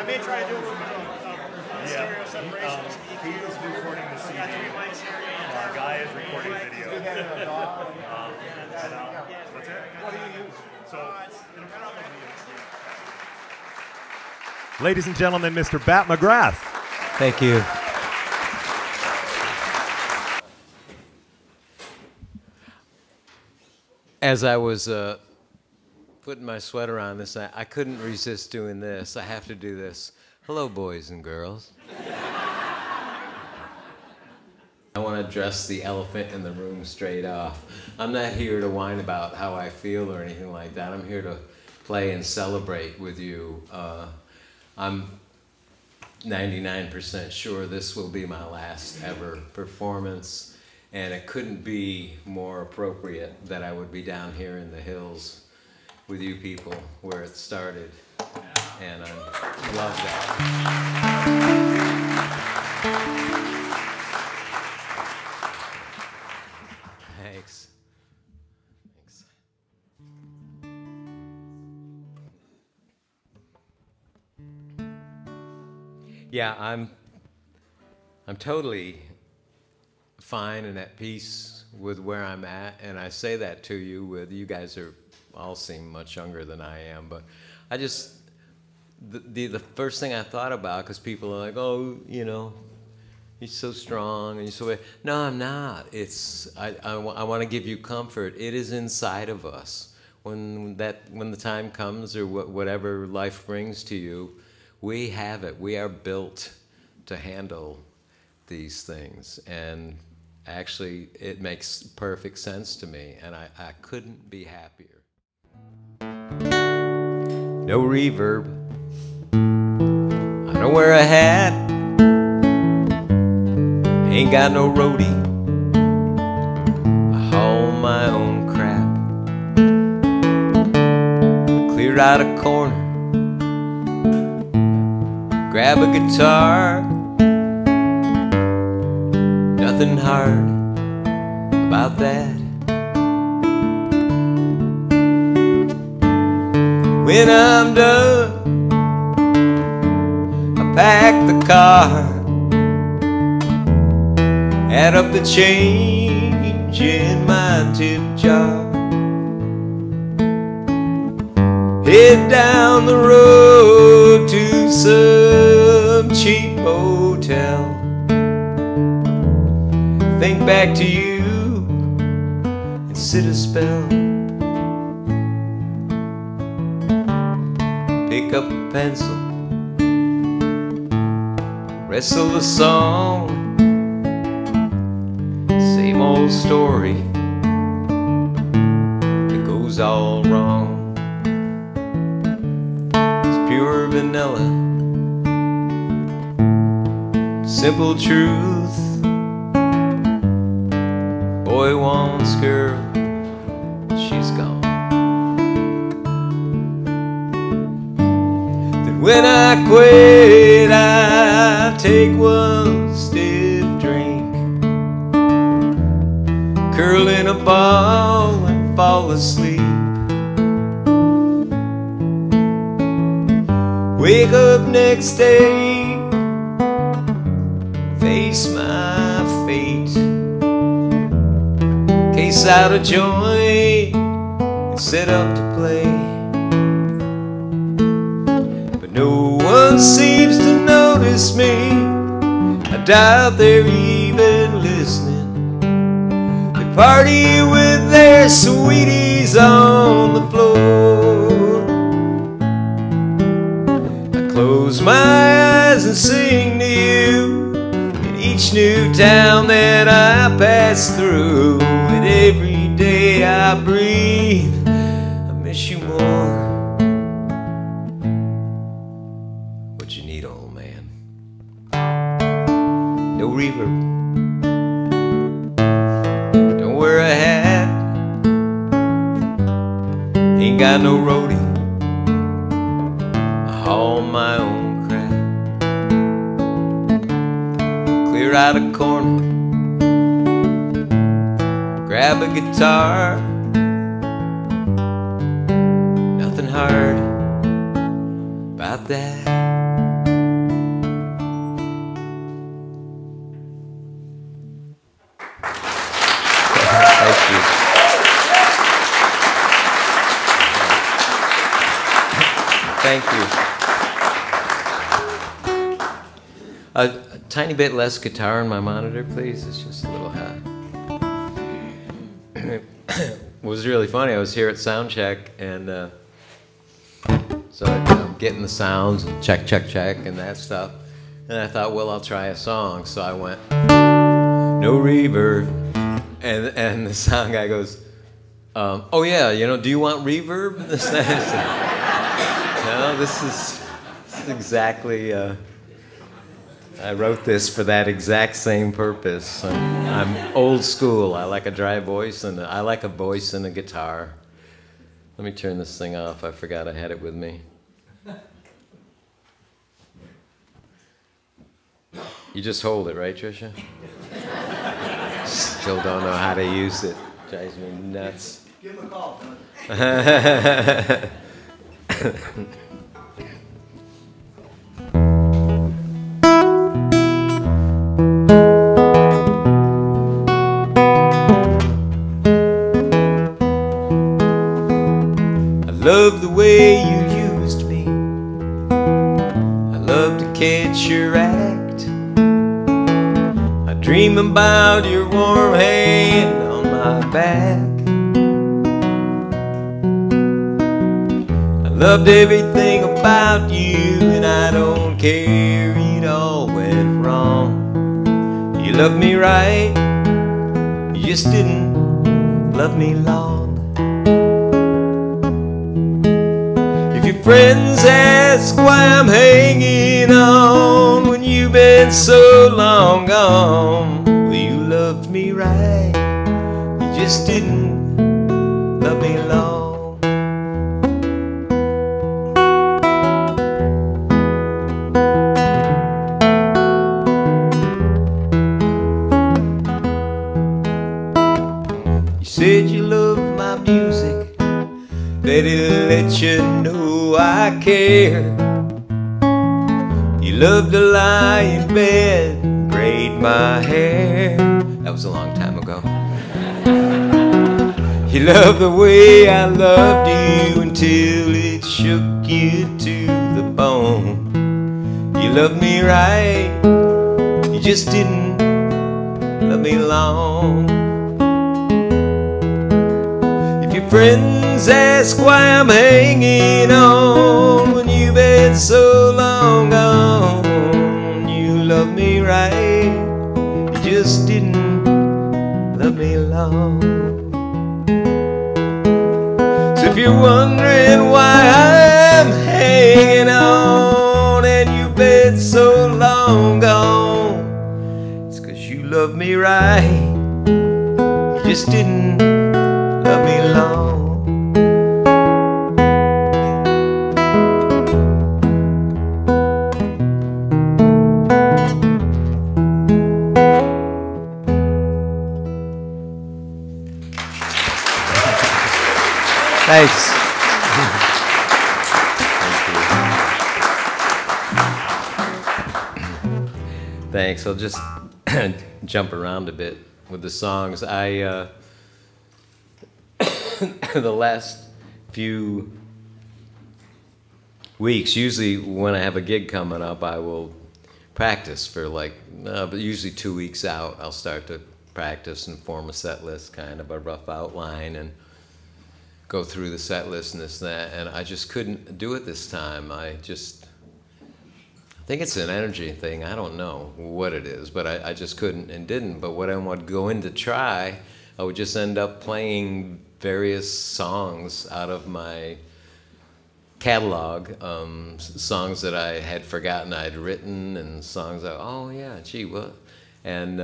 I may try to do a little bit of stereo separation. He is recording the CD. Guy is recording video. That's it. What do you use? So, ladies and gentlemen, Mr. Bat McGrath. Thank you. As I was putting my sweater on this, I couldn't resist doing this. I have to do this. Hello, boys and girls. I want to address the elephant in the room straight off. I'm not here to whine about how I feel or anything like that. I'm here to play and celebrate with you. I'm 99% sure this will be my last ever performance. And it couldn't be more appropriate that I would be down here in the hills with you people where it started. And I love that. Thanks. Thanks. Yeah, I'm totally fine and at peace with where I'm at, and I say that to you with, you guys all seem much younger than I am, but I just, the first thing I thought about, because people are like, oh, you know, you're so strong, and you're so, no, I'm not. I want to give you comfort. It is inside of us. When the time comes, or whatever life brings to you, we have it. We are built to handle these things, and actually, it makes perfect sense to me, and I couldn't be happier. No reverb. I don't wear a hat. Ain't got no roadie. I haul my own crap. Clear out a corner. Grab a guitar. Nothing hard about that. When I'm done, I pack the car, add up the change in my tip jar, head down the road to some cheap hotel. Think back to you and sit a spell. Pick up a pencil, wrestle a song. Same old story that goes all wrong. It's pure vanilla, simple truth. Boy wants girl, she's gone. Then when I quit, I take one stiff drink, curl in a ball and fall asleep. Wake up next day, face my fate. Case out a joint and set up to play. But no one seems to notice me. I doubt they're even listening. They party with their sweeties on the floor. I close my eyes and sing to you in each new town that I pass through. And every day I breathe, I miss you more. What you need, old man? No reverb. Don't wear a hat. Ain't got no roadie. I haul my own crap. Clear out a corner. Grab a guitar. Nothing hard about that. Thank you. A tiny bit less guitar on my monitor, please. It's just a little high. It was really funny. I was here at sound check, and so I'm getting the sounds and check, check, check, and that stuff. And I thought, well, I'll try a song. So I went, no reverb. And the sound guy goes, oh yeah, you know, do you want reverb? No, this is exactly, I wrote this for that exact same purpose. I'm old school. I like a dry voice, and I like a voice and a guitar. Let me turn this thing off. I forgot I had it with me. You just hold it, right, Tricia? Still don't know how to use it. Drives me nuts. Give him a call. I love the way you used me. I love to catch your act. I dream about your warm hand on my back. I loved everything about you, and I don't care it all went wrong. You loved me right, you just didn't love me long. If your friends ask why I'm hanging on when you've been so long gone, well, you loved me right, you just didn't love me long. You said you loved my music, that it'll let you know I care. You loved to lie in bed and braid my hair. That was a long time ago. You loved the way I loved you until it shook you to the bone. You loved me right, you just didn't love me long. If your friends ask why I'm hanging on when you've been so long gone, you loved me right, you just didn't love me long. So if you're wondering why I'm hanging on and you've been so long gone, it's 'cause you loved me right, you just didn't love me long. Thanks. Thanks. I'll just jump around a bit with the songs. The last few weeks, usually when I have a gig coming up, I will practice for but usually 2 weeks out, I'll start to practice and form a set list, kind of a rough outline, and go through the set list and this and that, and I just couldn't do it this time. I think it's an energy thing. I don't know what it is, but I just couldn't and didn't. But when I would go in to try, I would just end up playing various songs out of my catalog, songs that I had forgotten I'd written, and songs that, oh yeah, gee, what? And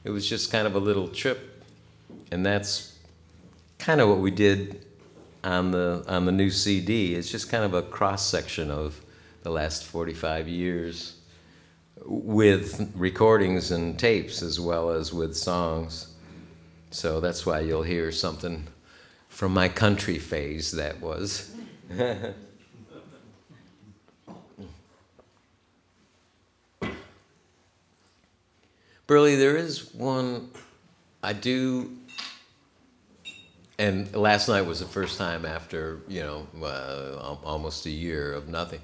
it was just kind of a little trip, and that's kind of what we did on the new CD. It's just kind of a cross section of the last 45 years with recordings and tapes as well as with songs. So that's why you'll hear something from my country phase that was. Burley, there is one I do. and last night was the first time after, almost a year of nothing.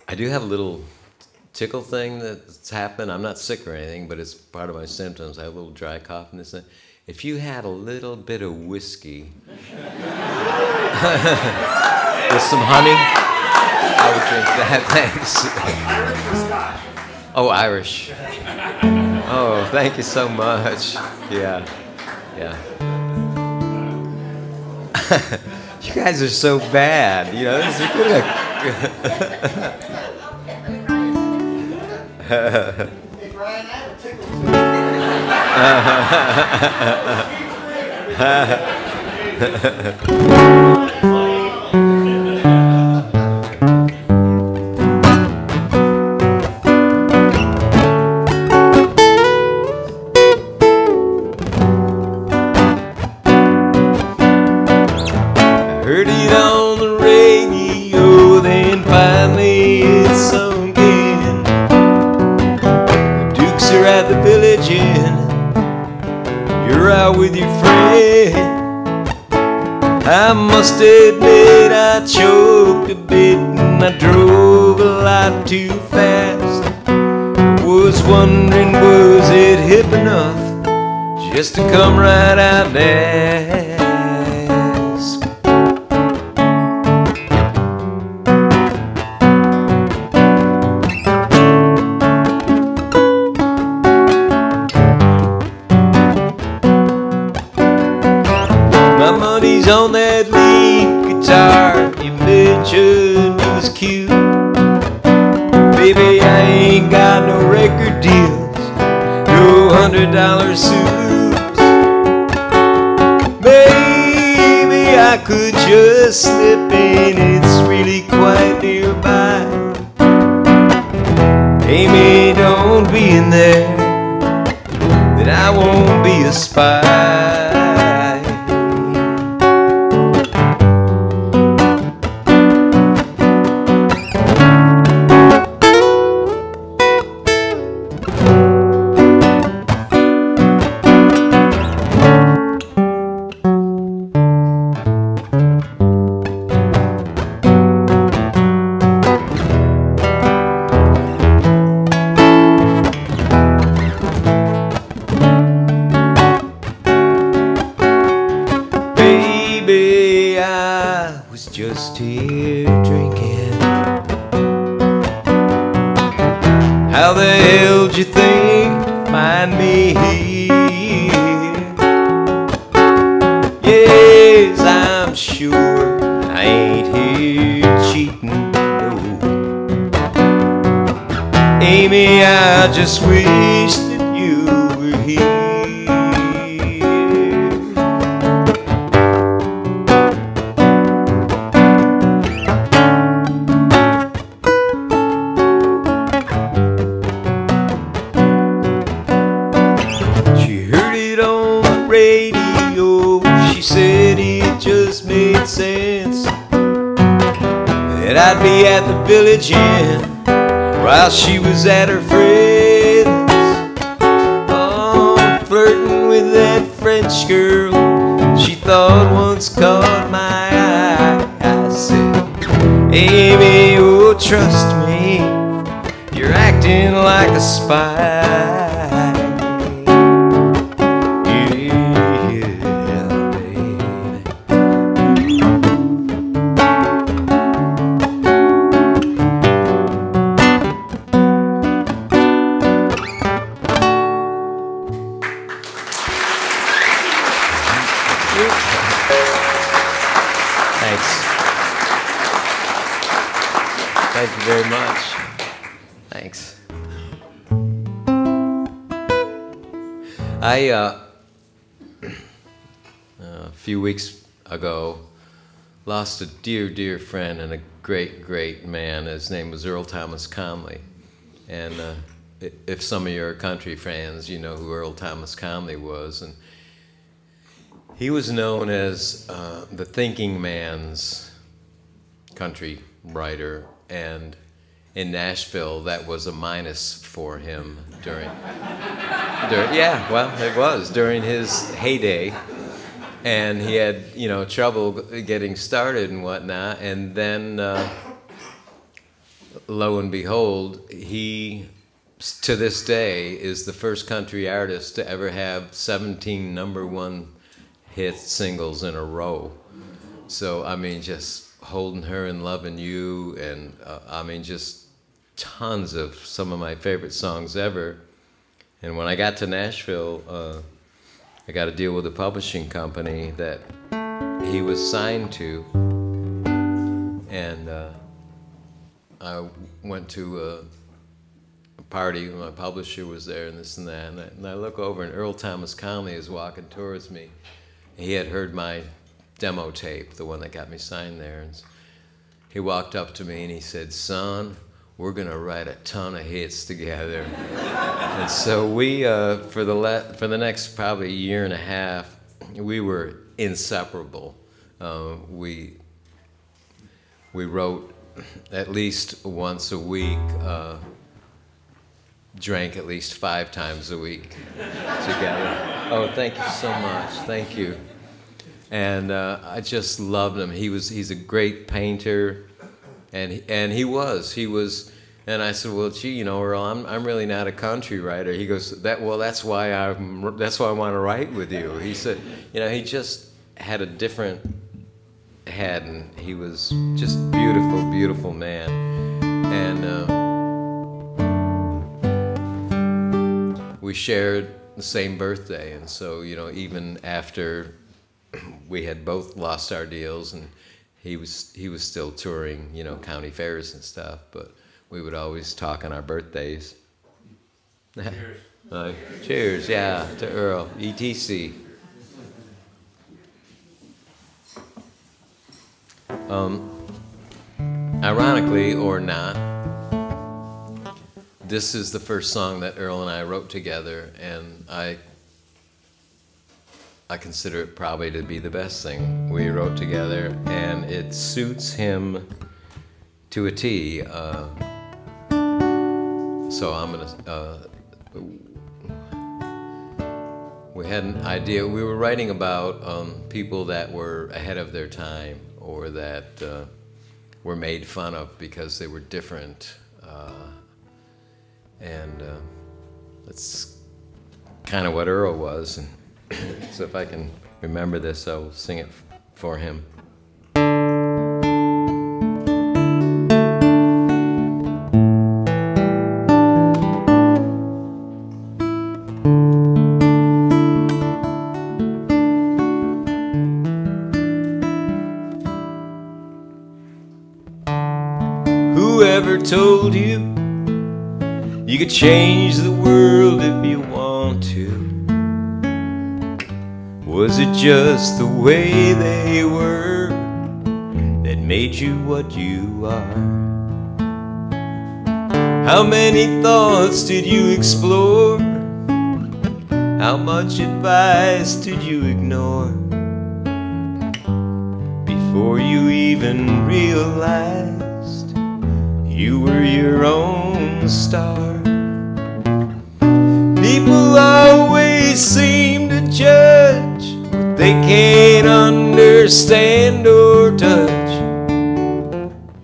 I do have a little tickle thing that's happened. I'm not sick or anything, but it's part of my symptoms. I have a little dry cough and this thing. If you had a little bit of whiskey with some honey, I would drink that. Thanks. Irish or Scotch? Oh, Irish. Oh, thank you so much. Yeah. You guys are so bad. This is good. Hey, Brian, I have a tickle Heard it on the radio, then finally it sunk in. The Dukes are at the Village Inn. You're out with your friend. I must admit I choked a bit and I drove a lot too fast. I was wondering, was it hip enough just to come right out and ask? On that lead guitar you mentioned he was cute. Baby, I ain't got no record deals, no $100 suits. Maybe I could just slip in, it's really quite nearby. Amy, don't be in there, that I won't be a spy. Just here drinking. How the hell d'you think to find me here? Yes, I'm sure I ain't here cheating, no. Amy, I just wish that you were here. I'd be at the Village Inn while she was at her friends. Oh, flirting with that French girl she thought once caught my eye. I said, Amy, oh, trust me, you're acting like a spy. Thank you very much. Thanks. A few weeks ago, lost a dear, dear friend and a great, great man. His name was Earl Thomas Conley. And if some of your country fans, you know who Earl Thomas Conley was. And he was known as the thinking man's country writer. And in Nashville, that was a minus for him during yeah, well, it was during his heyday. and he had, you know, trouble getting started and whatnot. And then, lo and behold, he, to this day, is the first country artist to ever have 17 #1 hit singles in a row. So, I mean, just Holding Her and Loving You, and I mean, just tons of some of my favorite songs ever. And when I got to Nashville, I got to deal with a publishing company that he was signed to, and I went to a party, my publisher was there and this and that, and I look over and Earl Thomas Conley is walking towards me. He had heard my demo tape, the one that got me signed there, and he walked up to me and he said, "Son, we're gonna write a ton of hits together." And so we, for the next probably year and a half, we were inseparable. We wrote at least once a week, drank at least 5 times a week together. Oh, thank you so much. Thank you. And I just loved him. He's a great painter, and he was. And I said, "Well, gee, you know, Earl, I'm really not a country writer." He goes, "That's why I want to write with you." He said, you know, he just had a different head, and he was just beautiful, beautiful man. And we shared the same birthday, and so, you know, even after we had both lost our deals, and he was still touring, you know, county fairs and stuff, but we would always talk on our birthdays. Cheers. Cheers, yeah, to Earl, ETC. Ironically or not, this is the first song that Earl and I wrote together, and I consider it probably to be the best thing we wrote together, and it suits him to a T. So I'm gonna, we had an idea, we were writing about people that were ahead of their time, or that were made fun of because they were different. And that's kind of what Earl was. And so if I can remember this, I'll sing it for him. Whoever told you you could change the world if you want to? Was it just the way they were that made you what you are? How many thoughts did you explore? How much advice did you ignore before you even realized you were your own star? People always seem to judge what they can't understand or touch.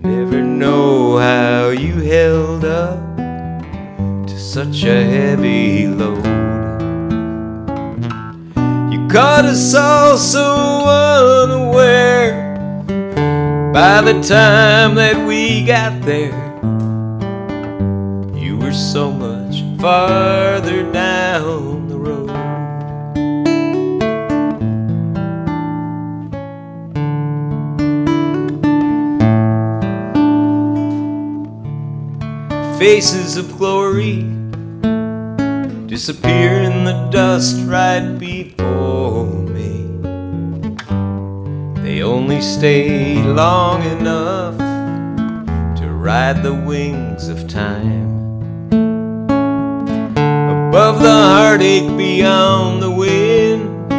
Never know how you held up to such a heavy load. You caught us all so unaware. By the time that we got there, you were so much farther down the road. Faces of glory disappear in the dust right before me. They only stayed long enough to ride the wings of time. Above the heartache, beyond the wind,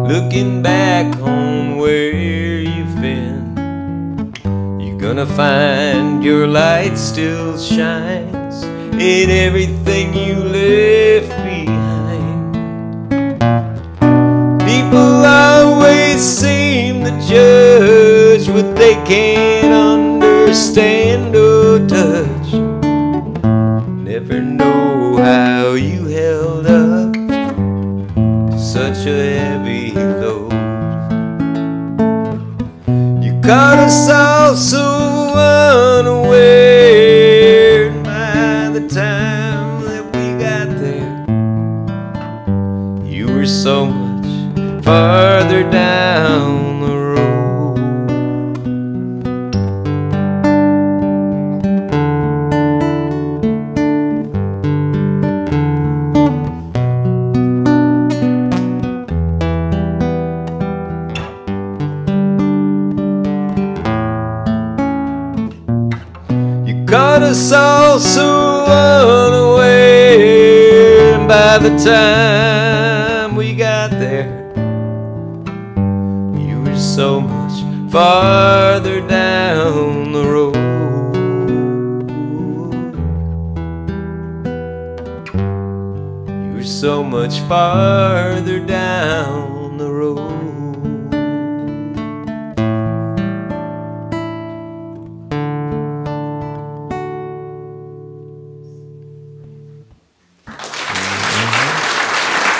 looking back on where you've been, you're gonna find your light still shines in everything you left behind. People are the judge what they can't understand or touch. Never know how you held up to such a heavy load. You caught us all so unaware, and by the time that we got there, you were so much farther down the road. Got us all so unaware, and by the time we got there, you were so much farther down the road. You were so much farther down the road.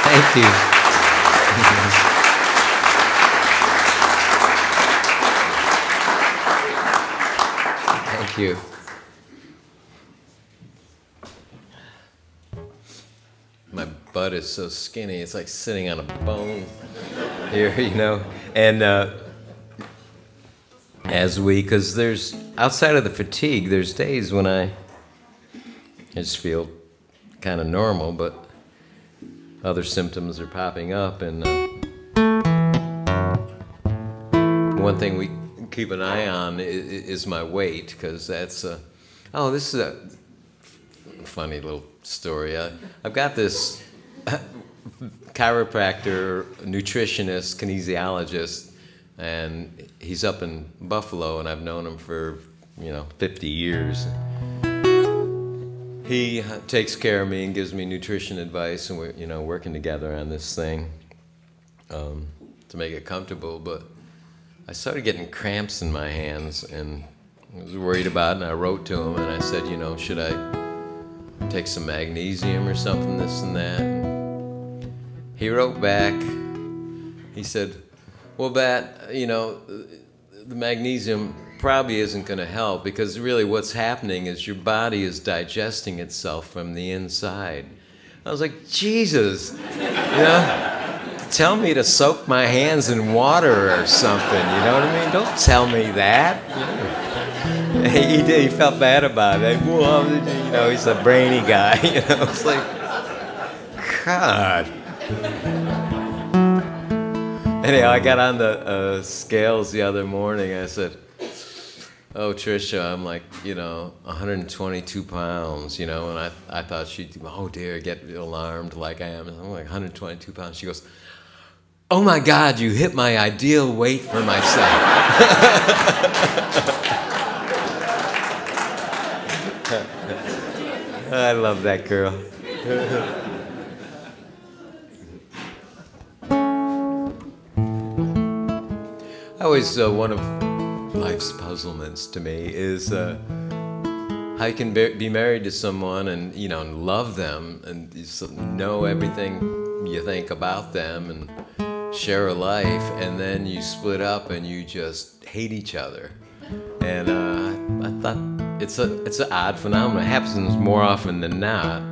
Thank you. Thank you. My butt is so skinny, it's like sitting on a bone here, you know. And because there's, outside of the fatigue, there's days when I just feel kind of normal, but other symptoms are popping up, and one thing we keep an eye on is my weight, because that's oh, this is a funny little story. I've got this chiropractor, nutritionist, kinesiologist, and he's up in Buffalo, and I've known him for 50 years. He takes care of me and gives me nutrition advice, and we're working together on this thing to make it comfortable. But I started getting cramps in my hands, and I was worried about it. And I wrote to him and I said, should I take some magnesium or something, this and that? And he wrote back. He said, "Well, Bat, the magnesium probably isn't going to help, because really what's happening is your body is digesting itself from the inside." I was like, Jesus, tell me to soak my hands in water or something, you know what I mean? Don't tell me that. He did. He felt bad about it. Well, he's a brainy guy, It's like, God. Anyhow, I got on the scales the other morning. I said, "Oh, Trisha, I'm like, 122 pounds, and I thought she'd, oh dear, get alarmed like I am. I'm like 122 pounds. She goes, "Oh my God, you hit my ideal weight for myself." I love that girl. I always, one of life's puzzlements to me is how you can be married to someone and and love them and know everything you think about them and share a life, and then you split up and you just hate each other. And I thought it's an odd phenomenon. It happens more often than not.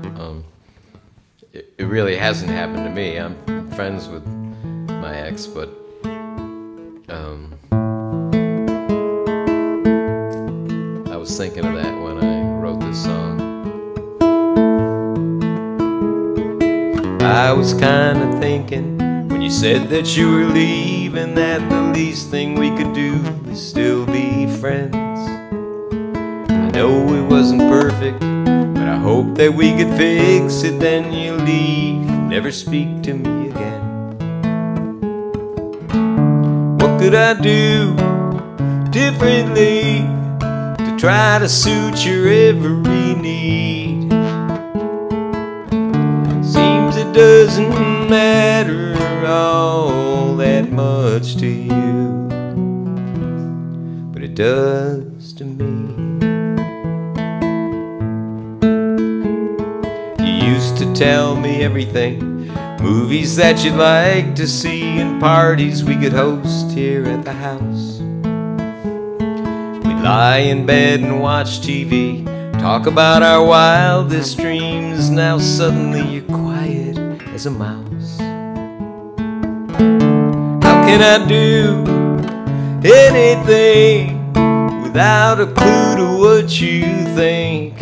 It really hasn't happened to me. I'm friends with my ex, but I was thinking of that when I wrote this song. I was kind of thinking when you said that you were leaving that the least thing we could do is still be friends. I know it wasn't perfect, but I hope that we could fix it. Then you leave, never speak to me again. What could I do differently to try to suit your every need? Seems it doesn't matter all that much to you. it does to me. You used to tell me everything, movies that you'd like to see and parties we could host here at the house. We'd lie in bed and watch TV, talk about our wildest dreams. Now suddenly you're quiet as a mouse. How can I do anything without a clue to what you think?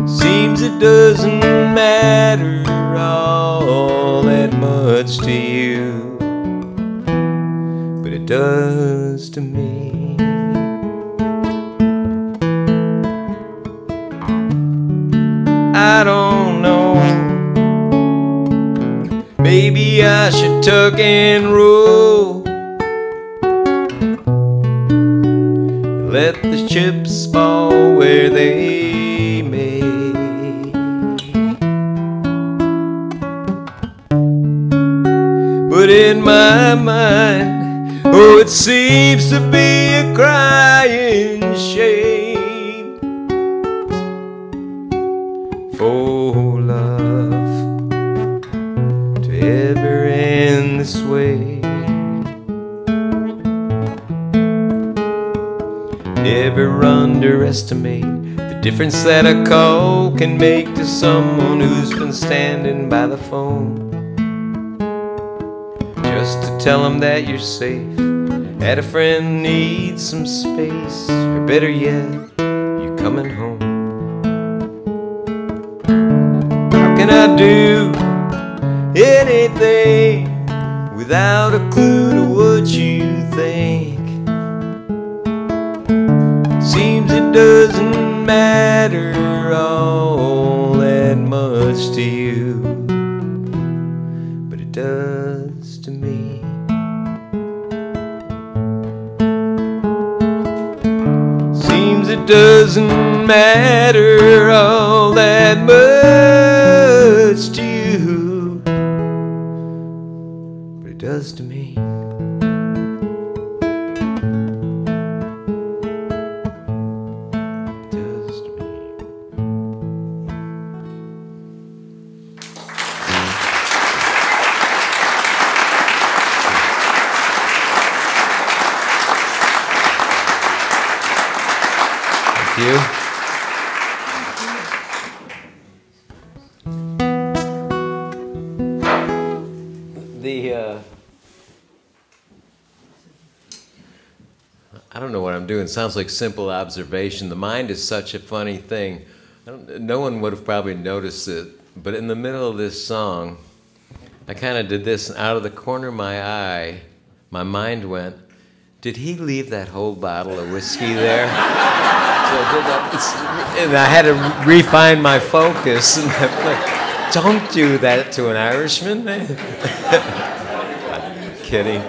Seems it doesn't matter all that much to you, but it does to me. I don't know, maybe I should tuck and roll, let the chips fall where they may. But in my mind, oh, it seems to be a crying shame for love to ever end this way. Never underestimate the difference that a call can make to someone who's been standing by the phone, just to tell them that you're safe, that a friend needs some space, or better yet, you're coming home. How can I do anything without a clue to what you think? Seems it doesn't matter all that much to you, but it does to me. Seems it doesn't matter all that much to you, but it does to me. You. I don't know what I'm doing. It sounds like simple observation. The mind is such a funny thing. No one would have probably noticed it, but in the middle of this song, I kind of did this, and out of the corner of my eye, my mind went, did he leave that whole bottle of whiskey there? So I did that, and I had to refine my focus. And I'm like, don't do that to an Irishman, man. Kidding.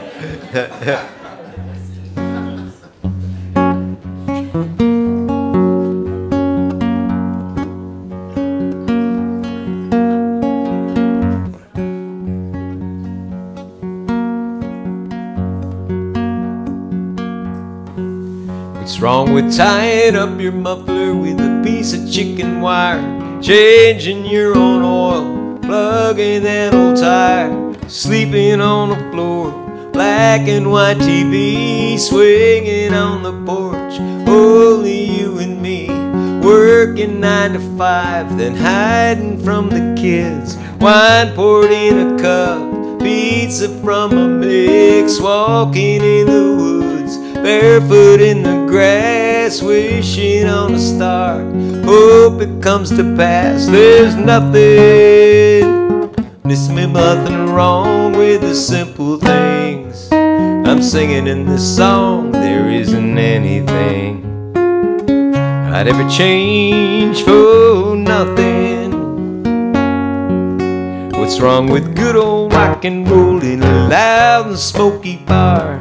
What's wrong with tying up your muffler with a piece of chicken wire, changing your own oil, plugging that old tire, sleeping on the floor, black and white TV, swinging on the porch, only you and me, working 9 to 5, then hiding from the kids, wine poured in a cup, pizza from a mix, walking in the woods, barefoot in the grass, wishing on a star, hope it comes to pass. There's nothing wrong with the simple things I'm singing in this song. There isn't anything I'd ever change for nothing. What's wrong with good old rock and roll in a loud and smoky bar?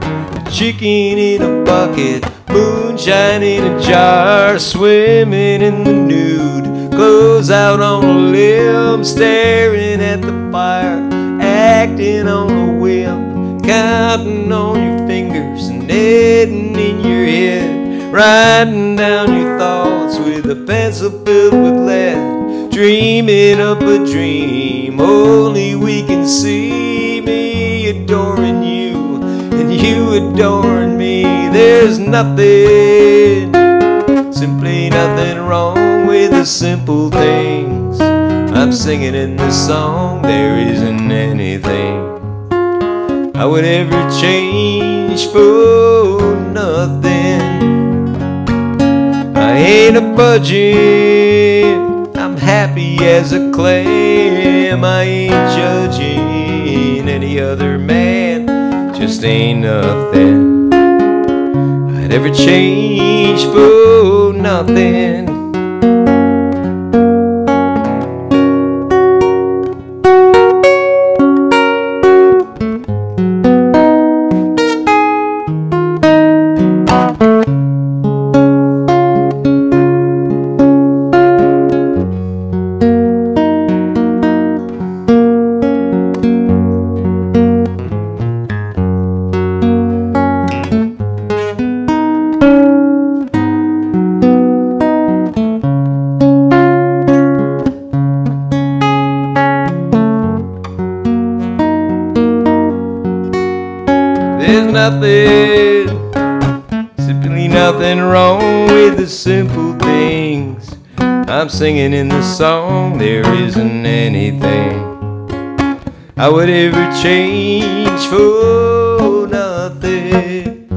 Chicken in a bucket, moonshine in a jar, swimming in the nude, clothes out on a limb, staring at the fire, acting on a whim, counting on your fingers and sitting in your head, writing down your thoughts with a pencil filled with lead, dreaming up a dream only we can see. Me adoring you and you adoring me. There's nothing, simply nothing wrong with the simple things I'm singing in this song. There isn't anything I would ever change for nothing. I ain't a budget, I'm happy as a clam. I ain't judging any other man, just ain't nothing I'd ever change for nothing. There's nothing, simply nothing wrong with the simple things I'm singing in the song. There isn't anything I would ever change for nothing.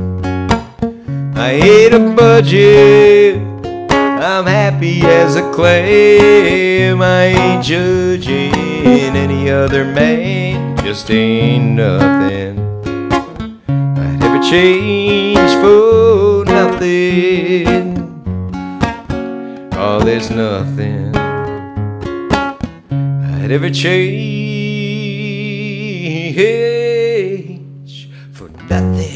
I ain't a budget, I'm happy as a clam. I ain't judging any other man, just ain't nothing change for nothing. Oh, there's nothing I'd ever change for nothing.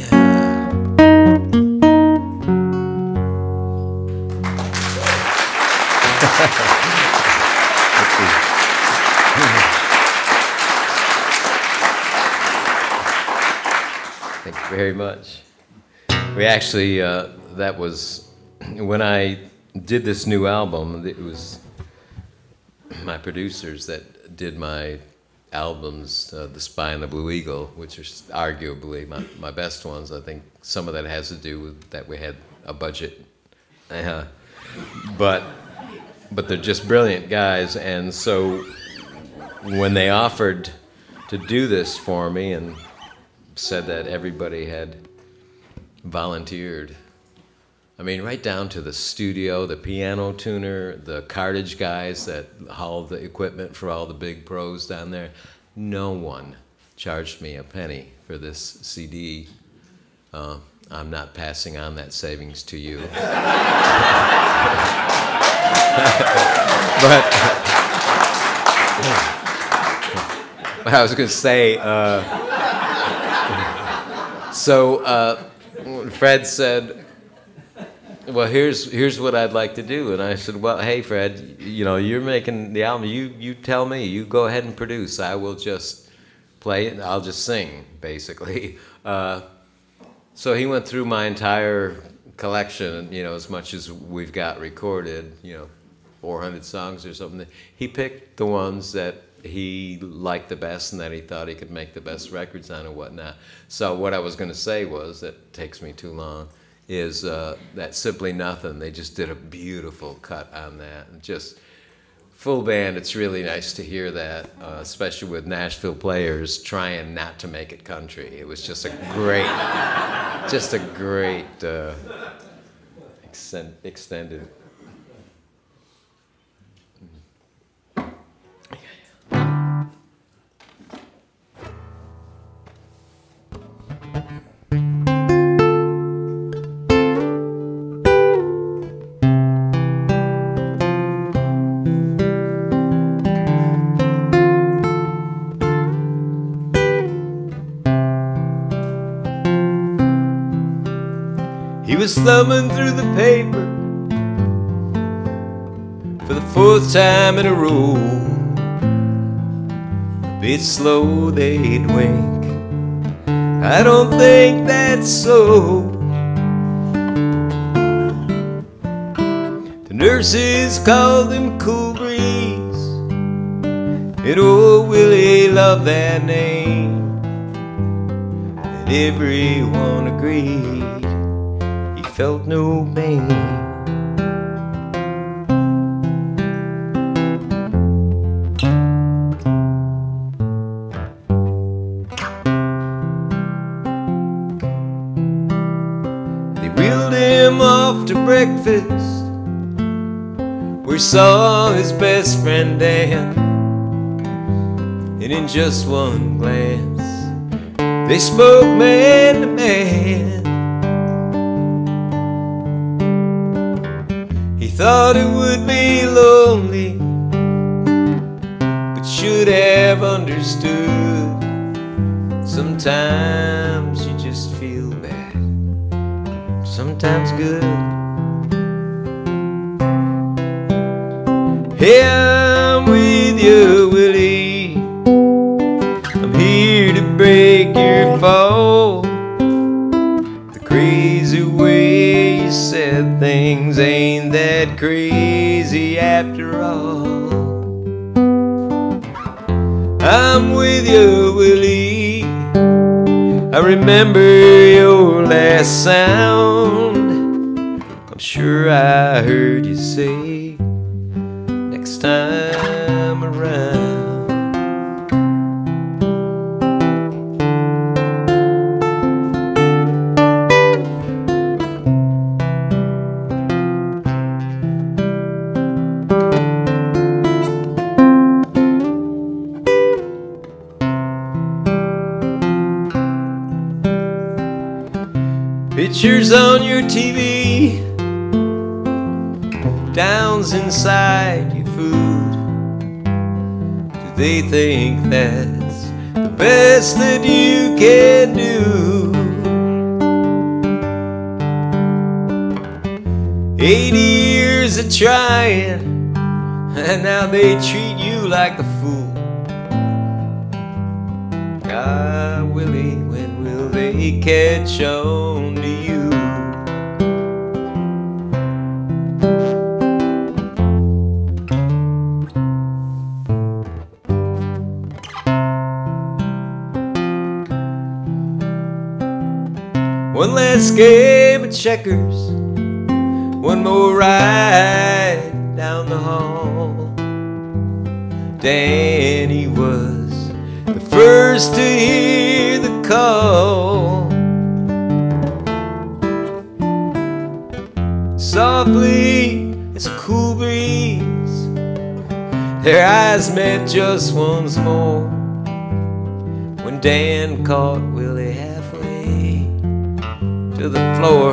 Thank you very much. We actually, that was, when I did this new album, it was my producers that did my albums, The Spy and the Blue Eagle, which are arguably my best ones. I think some of that has to do with that we had a budget. But they're just brilliant guys, and so when they offered to do this for me and said that everybody had volunteered, I mean, right down to the studio, the piano tuner, the cartage guys that hauled the equipment for all the big pros down there, no one charged me a penny for this CD. I'm not passing on that savings to you. But I was going to say, Fred said, well, here's what I'd like to do. And I said, well, hey, Fred, you know, you're making the album. You tell me. You go ahead and produce. I will just play it. I'll just sing, basically. So he went through my entire collection, you know, as much as we've got recorded, you know, 400 songs or something. He picked the ones that he liked the best and that he thought he could make the best records on and whatnot. So what I was going to say was, that takes me too long, is that Simply Nothing, they just did a beautiful cut on that. And just full band, it's really nice to hear that, especially with Nashville players trying not to make it country. It was just a great, extended. He was thumbing through the paper for the 4th time in a row. A bit slow, they'd wink. I don't think that's so. nurses called him Cool Breeze, and old Willie loved that name. And everyone agreed he felt no pain. They wheeled him off to breakfast, where he saw his best friend Dan. And in just one glance, they spoke man to man. He thought it would be lonely, but should have understood. Sometimes you just feel bad, sometimes good. Hey, I'm with you, Willie. I'm here to break your fall. The crazy way you said things ain't that crazy after all. I'm with you, Willie. I remember your last sound. I'm sure I heard you say, next time around. Pictures on your TV, downs inside your food. Do they think that's the best that you can do? 80 years of trying, and now they treat you like a fool. Ah, Willie, when will they catch on to you? One last game of checkers, one more ride down the hall. Danny was the first to hear the call. Softly as a cool breeze, their eyes met just once more, when Dan caught Willie halfway to the floor.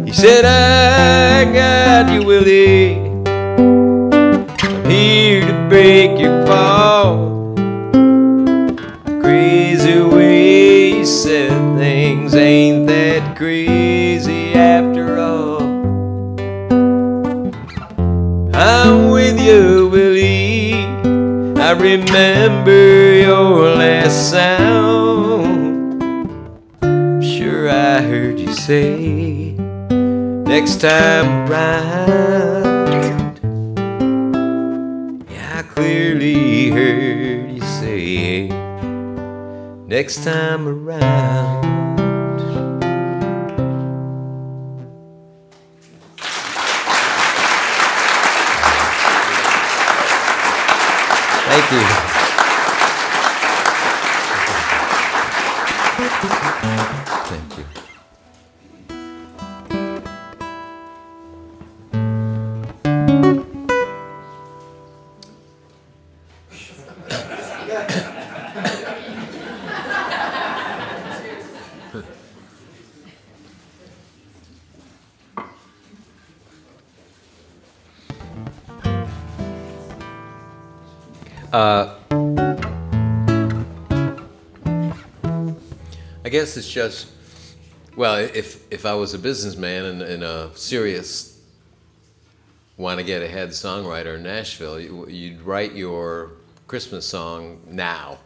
He said, I got you, Willie. I'm here to break your fall. The crazy way you said things ain't that crazy after all. I'm with you, Willie. I remember your last sound. I'm sure I heard you say, next time around. Yeah, I clearly heard you say, next time around. Thank you. Thank you. I guess it's just, well, if I was a businessman and a serious want to get ahead songwriter in Nashville, you'd write your Christmas song now.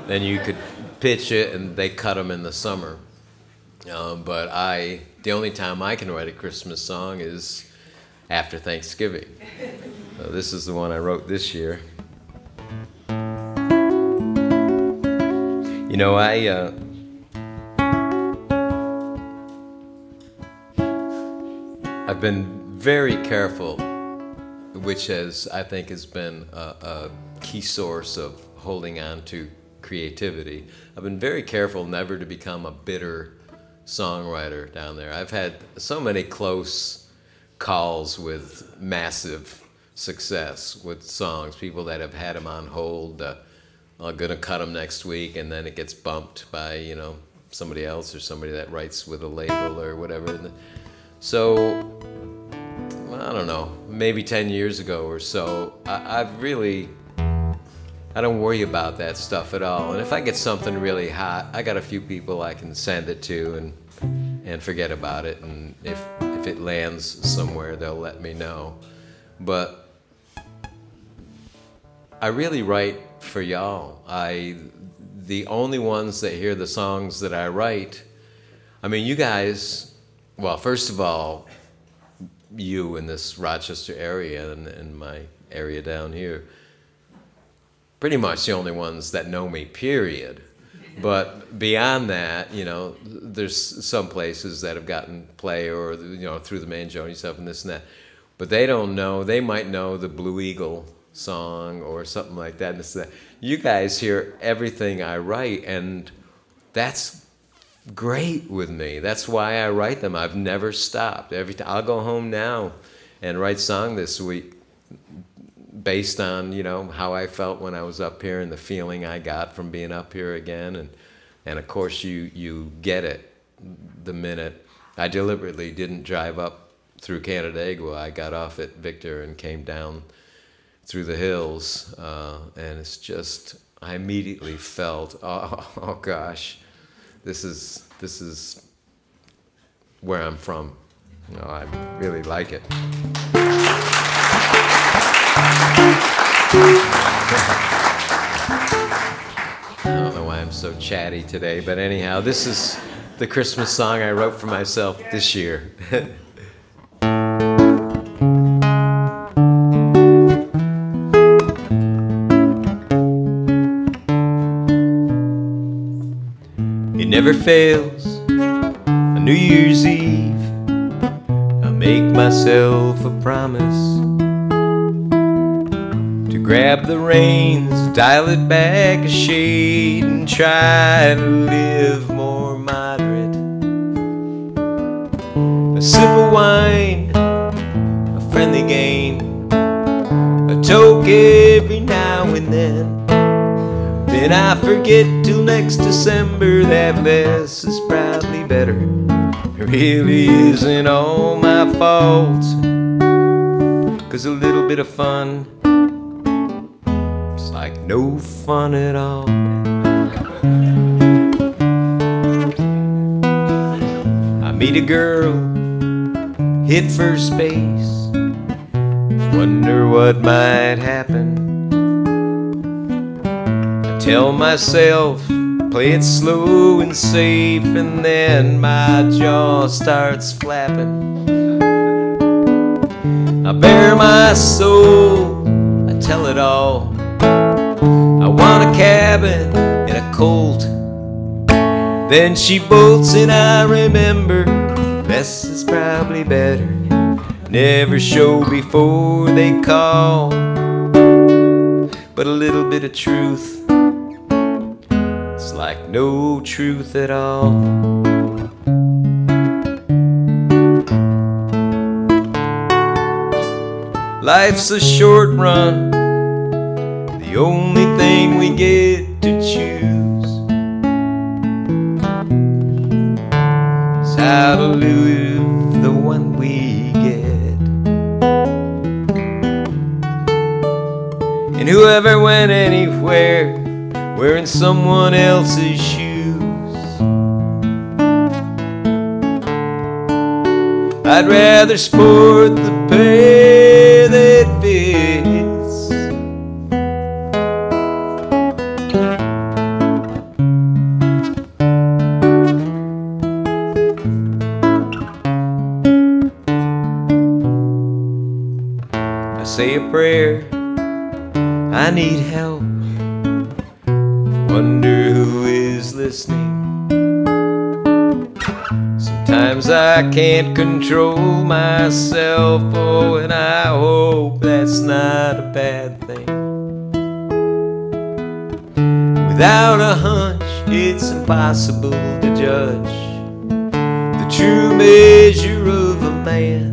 Then you could pitch it and they cut them in the summer. But the only time I can write a Christmas song is after Thanksgiving. So this is the one I wrote this year. You know, I've been very careful, which I think has been a key source of holding on to creativity. I've been very careful never to become a bitter songwriter down there. I've had so many close calls with massive success with songs, people that have had them on hold, I'm gonna cut them next week, and then it gets bumped by, you know, somebody else or somebody that writes with a label or whatever. So, well, I don't know, maybe 10 years ago or so, I don't worry about that stuff at all. And if I get something really hot, I got a few people I can send it to and forget about it. And if it lands somewhere, they'll let me know. But I really write for y'all. The only ones that hear the songs that I write, I mean, you guys, well, first of all, you in this Rochester area and my area down here, pretty much the only ones that know me, period. But beyond that, you know, there's some places that have gotten play or, you know, through the main Joni stuff and this and that. But they don't know, they might know the Blue Eagle song or something like that. And this and that. You guys hear everything I write, and that's great with me. That's why I write them. I've never stopped. Every time I'll go home now and write song this week based on, you know, how I felt when I was up here and the feeling I got from being up here again. And of course you get it the minute. I deliberately didn't drive up through Canandaigua. I got off at Victor and came down through the hills, and it's just, I immediately felt, oh gosh, this is where I'm from. You know, I really like it. I don't know why I'm so chatty today, but anyhow, this is the Christmas song I wrote for myself this year. It never fails on New Year's Eve, I make myself a promise to grab the reins, dial it back a shade, and try to live more moderate. A sip of wine, a friendly game, a toke every now and then. Then I forget till next December that less is probably better. It really isn't all my fault, 'cause a little bit of fun, it's like no fun at all. I meet a girl, hit first base, wonder what might happen. Tell myself, play it slow and safe, and then my jaw starts flapping. I bare my soul, I tell it all. I want a cabin and a Colt. Then she bolts and I remember, less is probably better. Never show before they call, but a little bit of truth, like no truth at all. Life's a short run, the only thing we get to choose is how to live the one we get. And whoever went anywhere wearing someone else's shoes, I'd rather sport the pair that fits. say a prayer. I need help. Wonder who is listening. Sometimes I can't control myself, oh, and I hope that's not a bad thing. Without a hunch, it's impossible to judge the true measure of a man.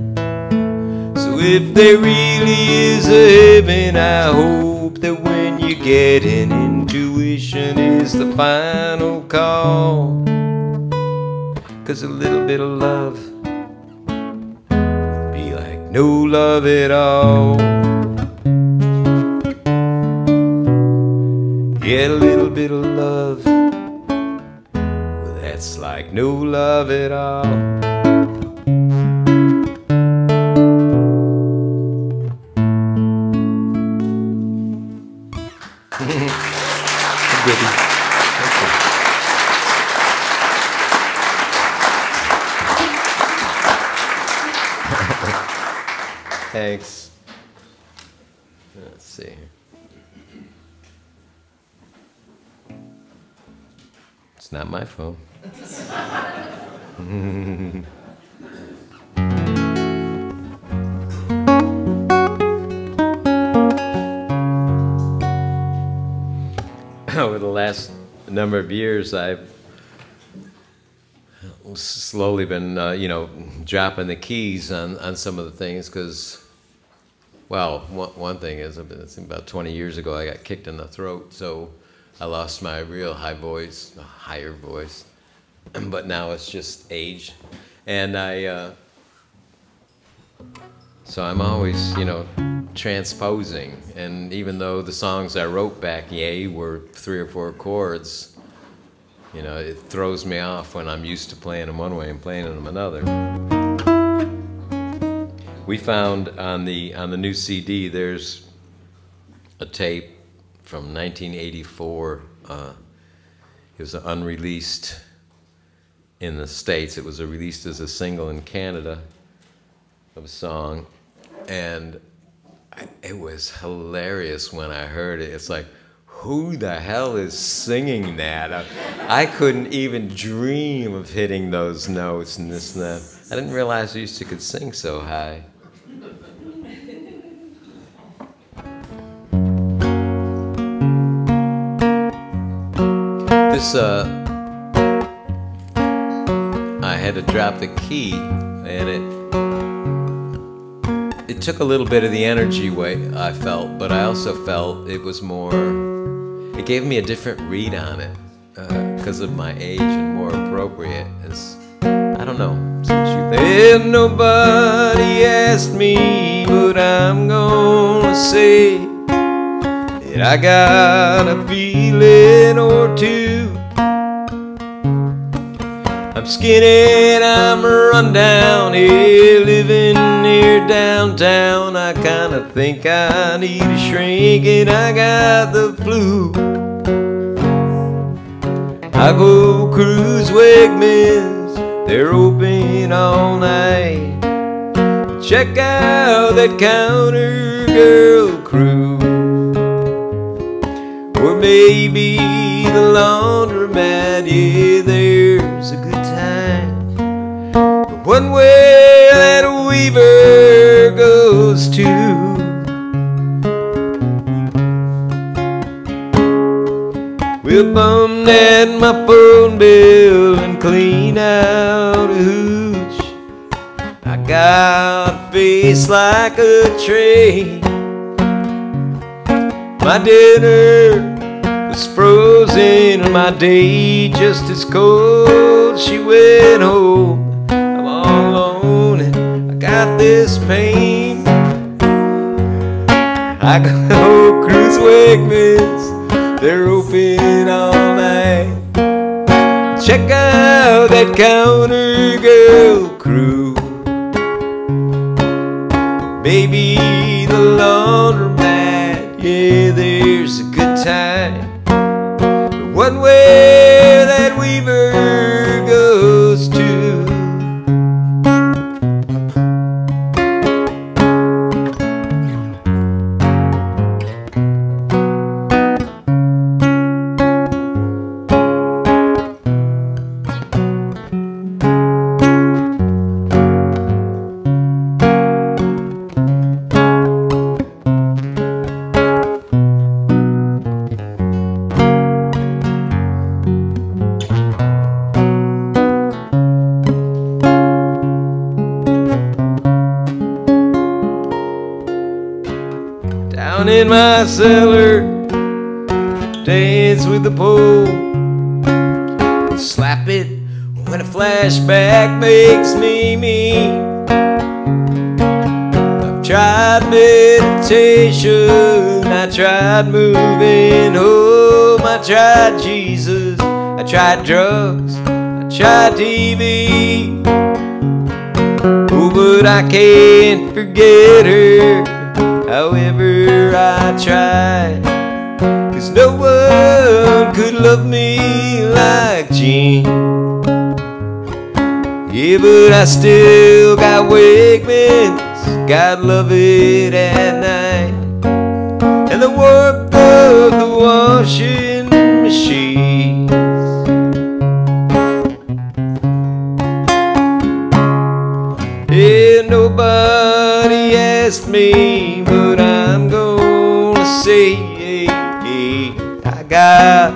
So if there really is a heaven, I hope that when you get in, intuition is the final call. 'Cause a little bit of love would be like no love at all. Yeah, a little bit of love, well, that's like no love at all. Thanks. Let's see. It's not my phone. Over the last number of years, I've slowly been, dropping the keys on some of the things because, well, one thing is, about 20 years ago, I got kicked in the throat, so I lost my real higher voice, but now it's just age, and so I'm always, transposing, and even though the songs I wrote back, were 3 or 4 chords, it throws me off when I'm used to playing them one way and playing them another. We found on the new CD, there's a tape from 1984. It was unreleased in the States. It was released as a single in Canada of a song, and it was hilarious when I heard it. It's like, who the hell is singing that? I couldn't even dream of hitting those notes and this and that. I didn't realize I used to could sing so high. This, I had to drop the key, and it took a little bit of the energy away, I felt, but I also felt it was more, it gave me a different read on it because of my age and more appropriate. I don't know. Since nobody asked me, but I'm gonna say that I got a feeling or two. I'm skinny and I'm run down here, living here downtown. I kinda think I need a shrink and I got the flu. I go cruise Wegmans, they're open all night. Check out that counter girl crew. Or maybe the laundromat, yeah, there's a good time. But one way that Weaver goes to. We'll bum at my phone bill and clean out a hooch. I got a face like a tray. My dinner was frozen and my day just as cold. She went home, I'm all alone and I got this pain. I go cruise Wegmans, they're open all night. Check out that counter girl crew. Baby, the laundromat, yeah, there's a good time. But one way that Weaver goes to. down in my cellar, dance with the pole, slap it when a flashback makes me mean. I've tried meditation, I tried moving home, I tried Jesus, I tried drugs, I tried TV. Oh, but I can't forget her, however I tried. 'Cause no one could love me like Jean. Yeah, but I still got Wegmans, God love it at night, and the warmth of the washing machines. Yeah, nobody asked me, but I'm gonna say I got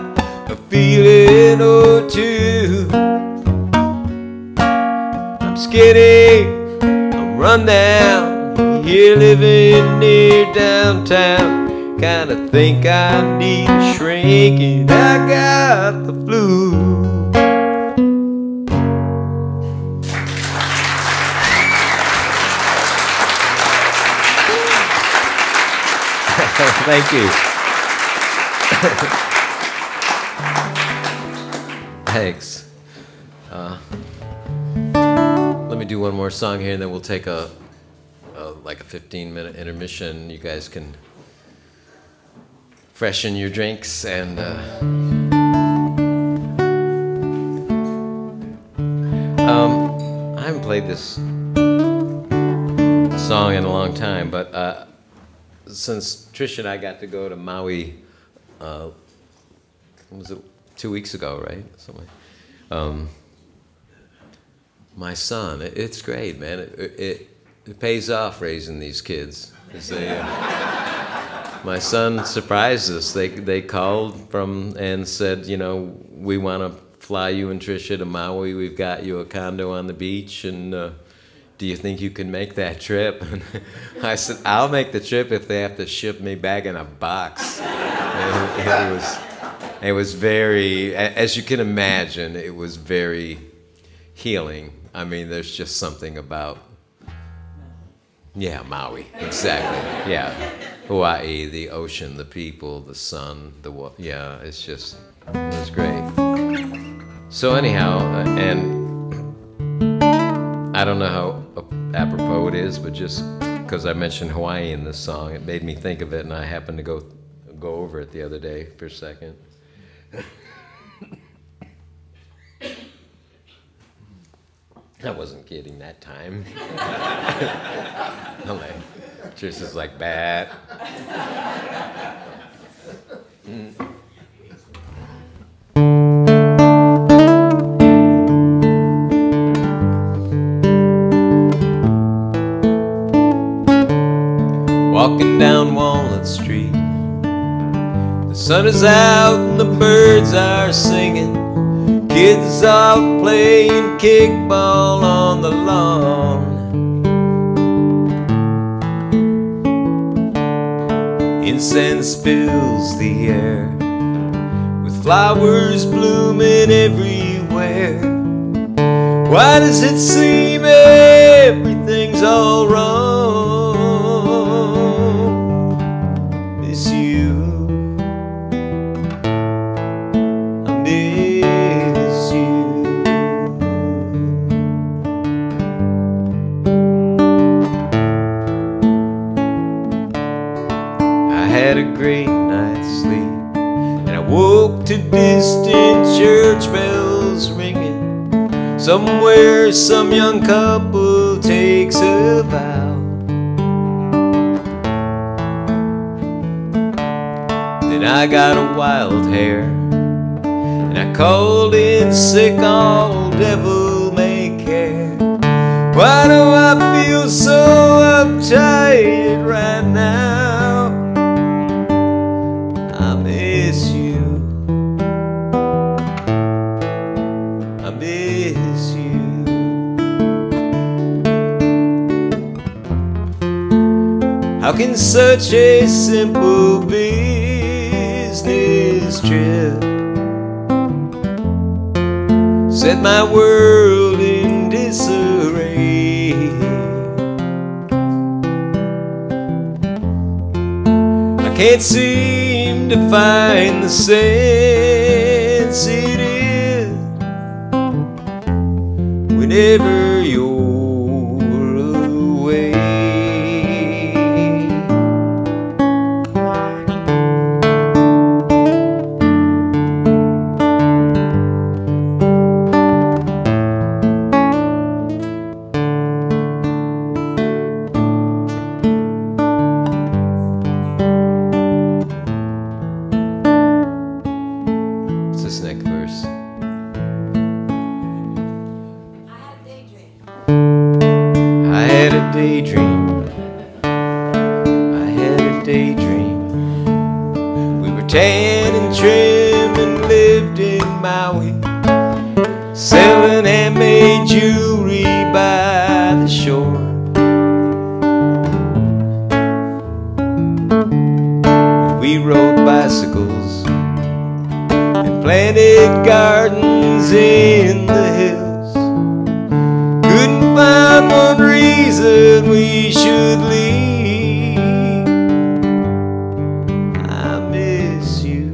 a feeling or two. I'm skinny, I'm run down, here living near downtown. Kinda think I need shrinking, I got the flu. Thank you. Thanks. Let me do one more song here, and then we'll take like a 15-minute intermission. You guys can freshen your drinks, and I haven't played this song in a long time, but since Trish and I got to go to Maui, was it 2 weeks ago, right? Something. My son, it's great, man. It pays off raising these kids. My son surprised us. They called from and said, you know, we want to fly you and Trisha to Maui. We've got you a condo on the beach, and do you think you can make that trip? And I said, I'll make the trip if they have to ship me back in a box. It was very, as you can imagine, it was very healing. I mean, there's just something about, yeah, Maui, exactly, yeah. Hawaii, the ocean, the people, the sun, yeah, it's just, it was great. So anyhow, and I don't know how apropos it is, but just because I mentioned Hawaii in this song, it made me think of it, and I happened to go over it the other day for a second. I wasn't kidding that time. I'm like, Trish is like, Bat. Walking down Walnut Street, the sun is out and the birds are singing. Kids out playing kickball on the lawn. Incense fills the air with flowers blooming everywhere. Why does it seem everything's all wrong? Miss you, I miss you. I had a great night's sleep, and I woke to distant church bells ringing. Somewhere some young couple takes a vow. Then I got a wild hair, and I called in sick, all devil may care. Why do I feel so uptight right now? I miss you, I miss you. How How can such a simple business trip set my world in disarray? I can't seem to find the sense it is whenever you're away. Tan and trim and lived in Maui, selling handmade jewelry by the shore. We rode bicycles and planted gardens in the hills. Couldn't find one reason we should leave. Miss you.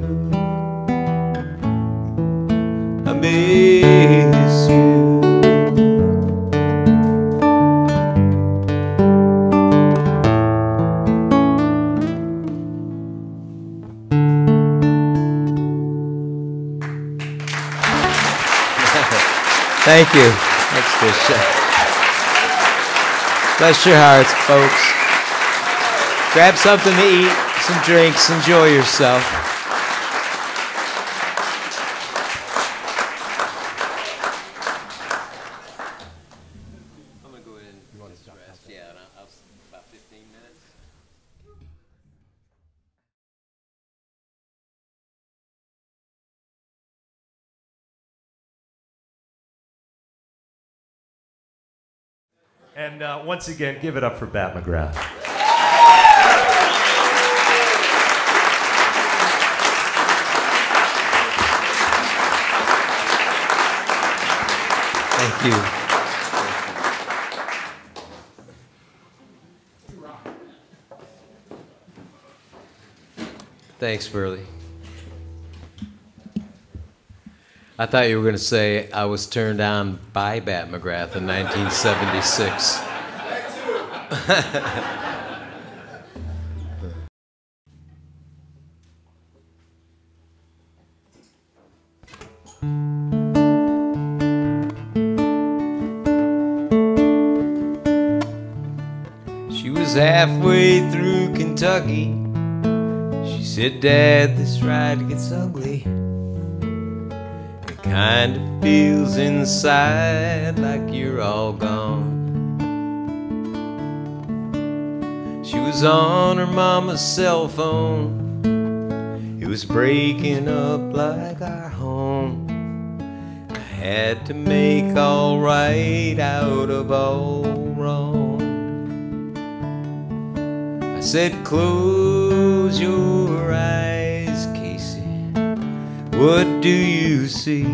Thank you. That's good shit. Bless your hearts, folks. Grab something to eat, some drinks, enjoy yourself. And once again, give it up for Bat McGrath. Thank you. Thanks, Burley. I thought you were going to say I was turned on by Bat McGrath in 1976. She was halfway through Kentucky. She said, "Dad, this ride gets ugly. Kind of feels inside like you're all gone." She was on her mama's cell phone. It was breaking up like our home. I had to make all right out of all wrong. I said, "Close your eyes, Casey. What do you see?"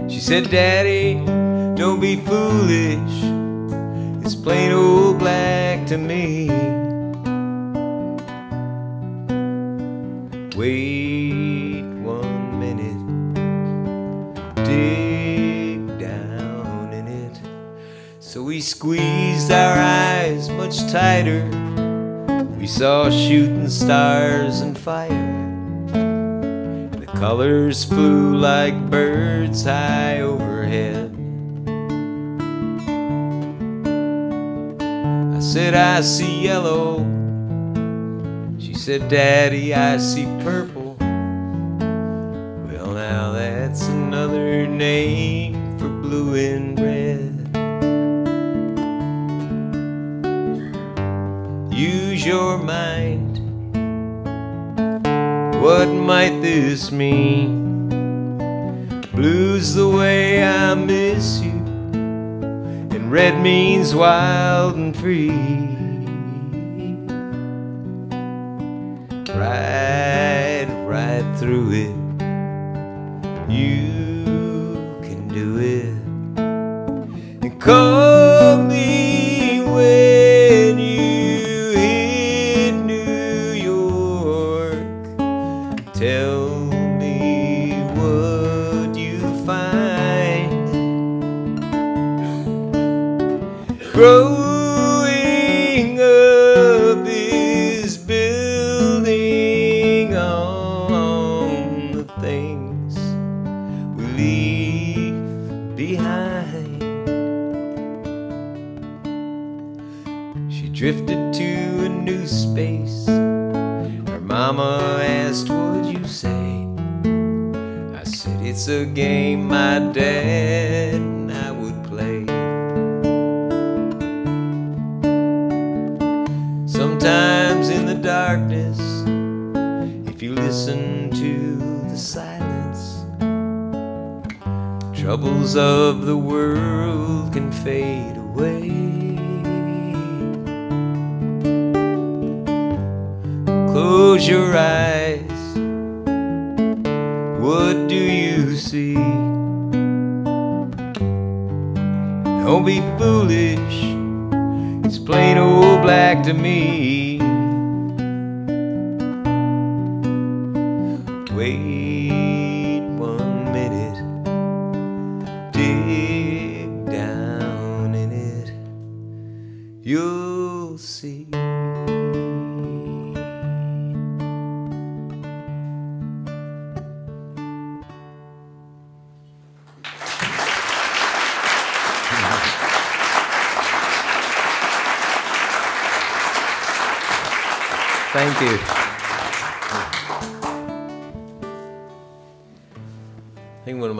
She said, "Daddy, don't be foolish. It's plain old black to me." Wait 1 minute, dig down in it. So we squeezed our eyes much tighter. We saw shooting stars and fire. Colors flew like birds high overhead. I said, "I see yellow." She said, "Daddy, I see purple." Well, now that's another name for blue and red. Use your mind. What might this mean? Blue's the way I miss you, and red means wild and free. right through it. You can do it. And call me when you hit New York. Tell me what you find. Growing up is building on the things we leave behind. She drifted to a new space. Her mama asked, what'd you say? I said, it's a game my dad and I would play. Sometimes in the darkness, if you listen to the silence, troubles of the world can fade away. Close your eyes, what do you see? Don't be foolish, it's plain old black to me. Wait 1 minute, dig down in it, you'll see. Thank you. I think one of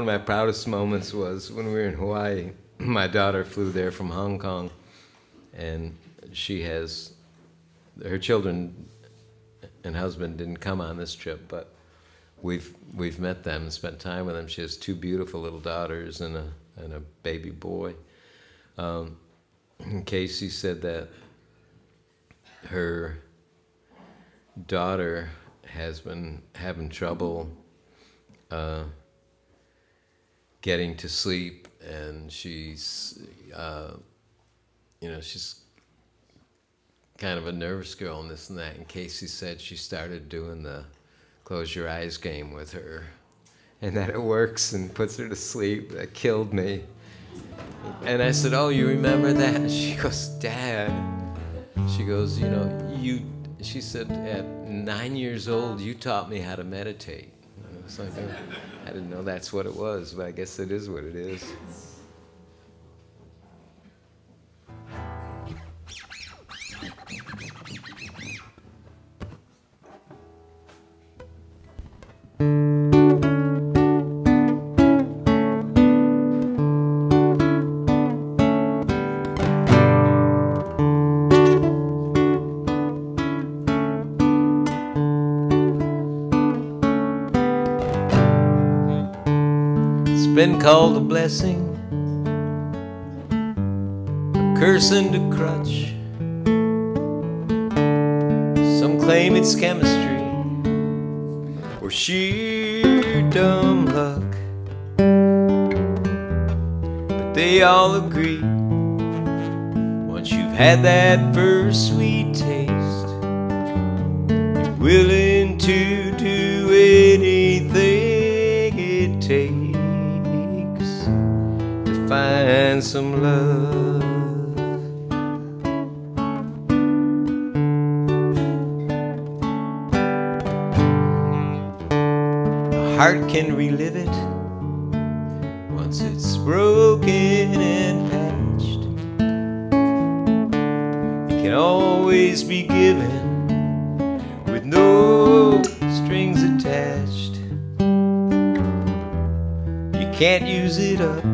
my proudest moments was when we were in Hawaii. My daughter flew there from Hong Kong, and she has her children and husband didn't come on this trip, but we've met them and spent time with them. She has 2 beautiful little daughters and a baby boy. Casey said that her daughter has been having trouble getting to sleep, and she's she's kind of a nervous girl and this and that. And Casey said she started doing the close your eyes game with her, and that it works and puts her to sleep. That killed me. And I said, oh, you remember that? And she goes, Dad. She goes, she said, at 9 years old, you taught me how to meditate. And I was like, I didn't know that's what it was, but I guess it is what it is. Been called a blessing, a curse and a crutch. Some claim it's chemistry or sheer dumb luck, but they all agree once you've had that first sweet taste, you're willing to do anything it takes to find some love. A heart can relive it once it's broken and patched. It can always be given with no strings attached. You can't use it up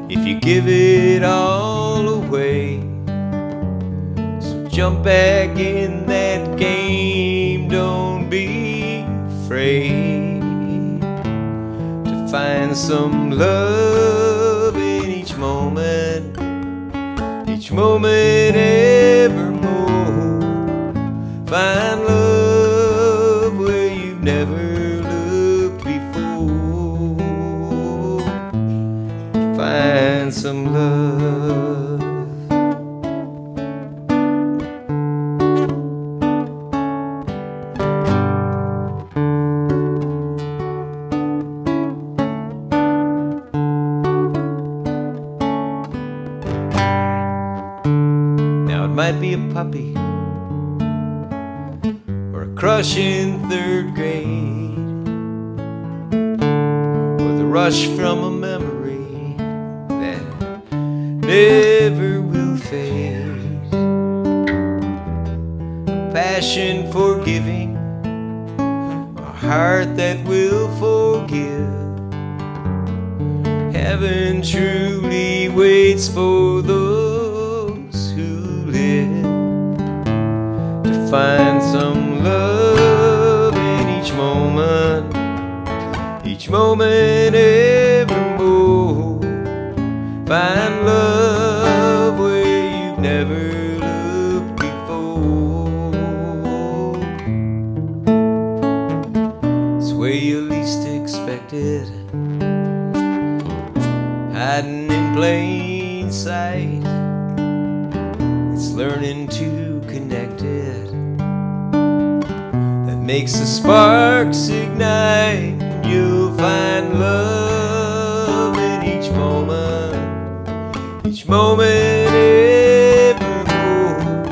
if you give it all away. So jump back in that game, don't be afraid to find some love in each moment evermore. Find love where you've never looked before. Find some love. Now it might be a puppy or a crush in third grade, or the rush from a memory that never will fade. A passion for giving, a heart that will forgive. Heaven truly waits for those who live to find some love in each moment evermore. Find love where you've never looked before. It's where you least expect it, hiding in plain sight. It's learning to connect it that makes the sparks ignite. You'll find love in each moment evermore.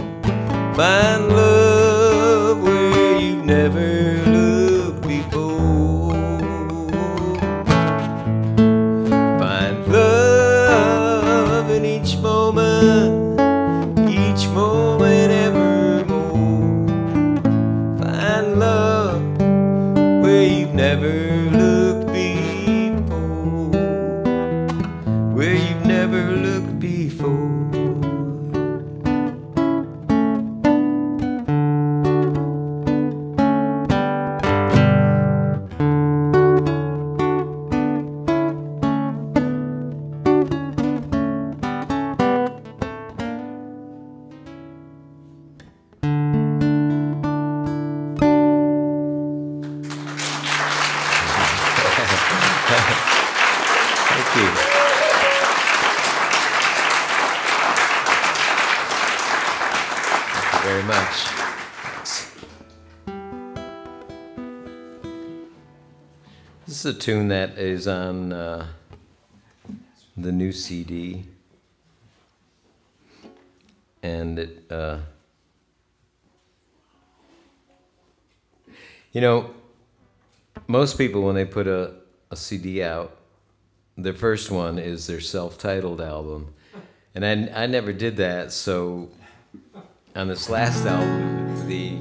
Find love where you've never looked before. Find love in each moment evermore. Find love where you've never looked before. Where you've never looked before. Thank you. Thank you very much. This is a tune that is on the new CD, and it, you know, most people when they put a CD out, their first one is their self-titled album, and I never did that. So on this last album, the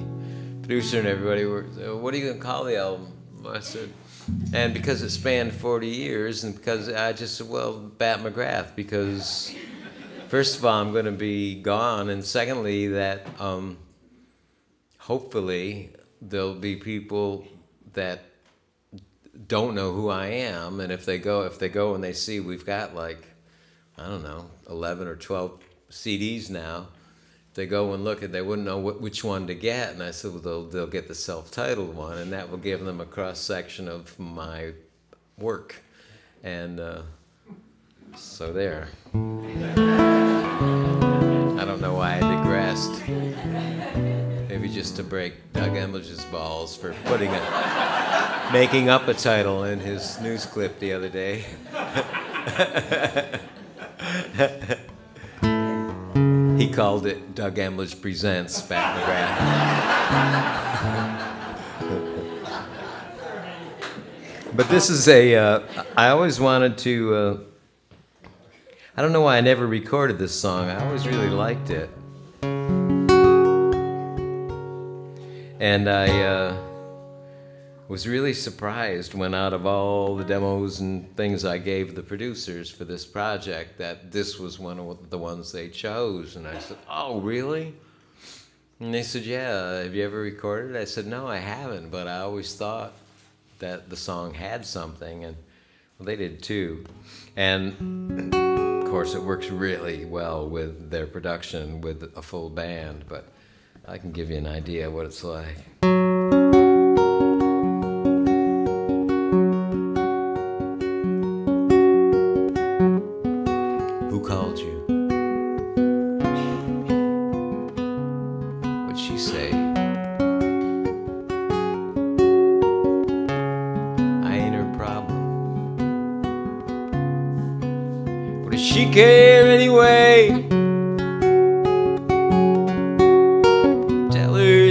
producer and everybody were, "What are you gonna call the album?" I said, and because it spanned 40 years, and because I just said, well, Bat McGrath, because first of all, I'm going to be gone, and secondly, that hopefully there'll be people that don't know who I am, and if they go and they see we've got like, I don't know, 11 or 12 CDs now, if they go and look at, they wouldn't know which one to get, and I said, well, they'll get the self-titled one, and that will give them a cross-section of my work, and so there. I don't know why I digressed. Maybe just to break Doug Embledge's balls for making up a title in his news clip the other day. He called it Doug Embledge Presents Bat McGrath. But this is I always wanted to, I don't know why I never recorded this song. I always really liked it. And I was really surprised when out of all the demos and things I gave the producers for this project that this was one of the ones they chose. And I said, oh, really? And they said, yeah, have you ever recorded it? I said, no, I haven't, but I always thought that the song had something, and well, they did too. And of course, it works really well with their production with a full band, but I can give you an idea of what it's like. Who called you? What'd she say? I ain't her problem. What does she care anyway?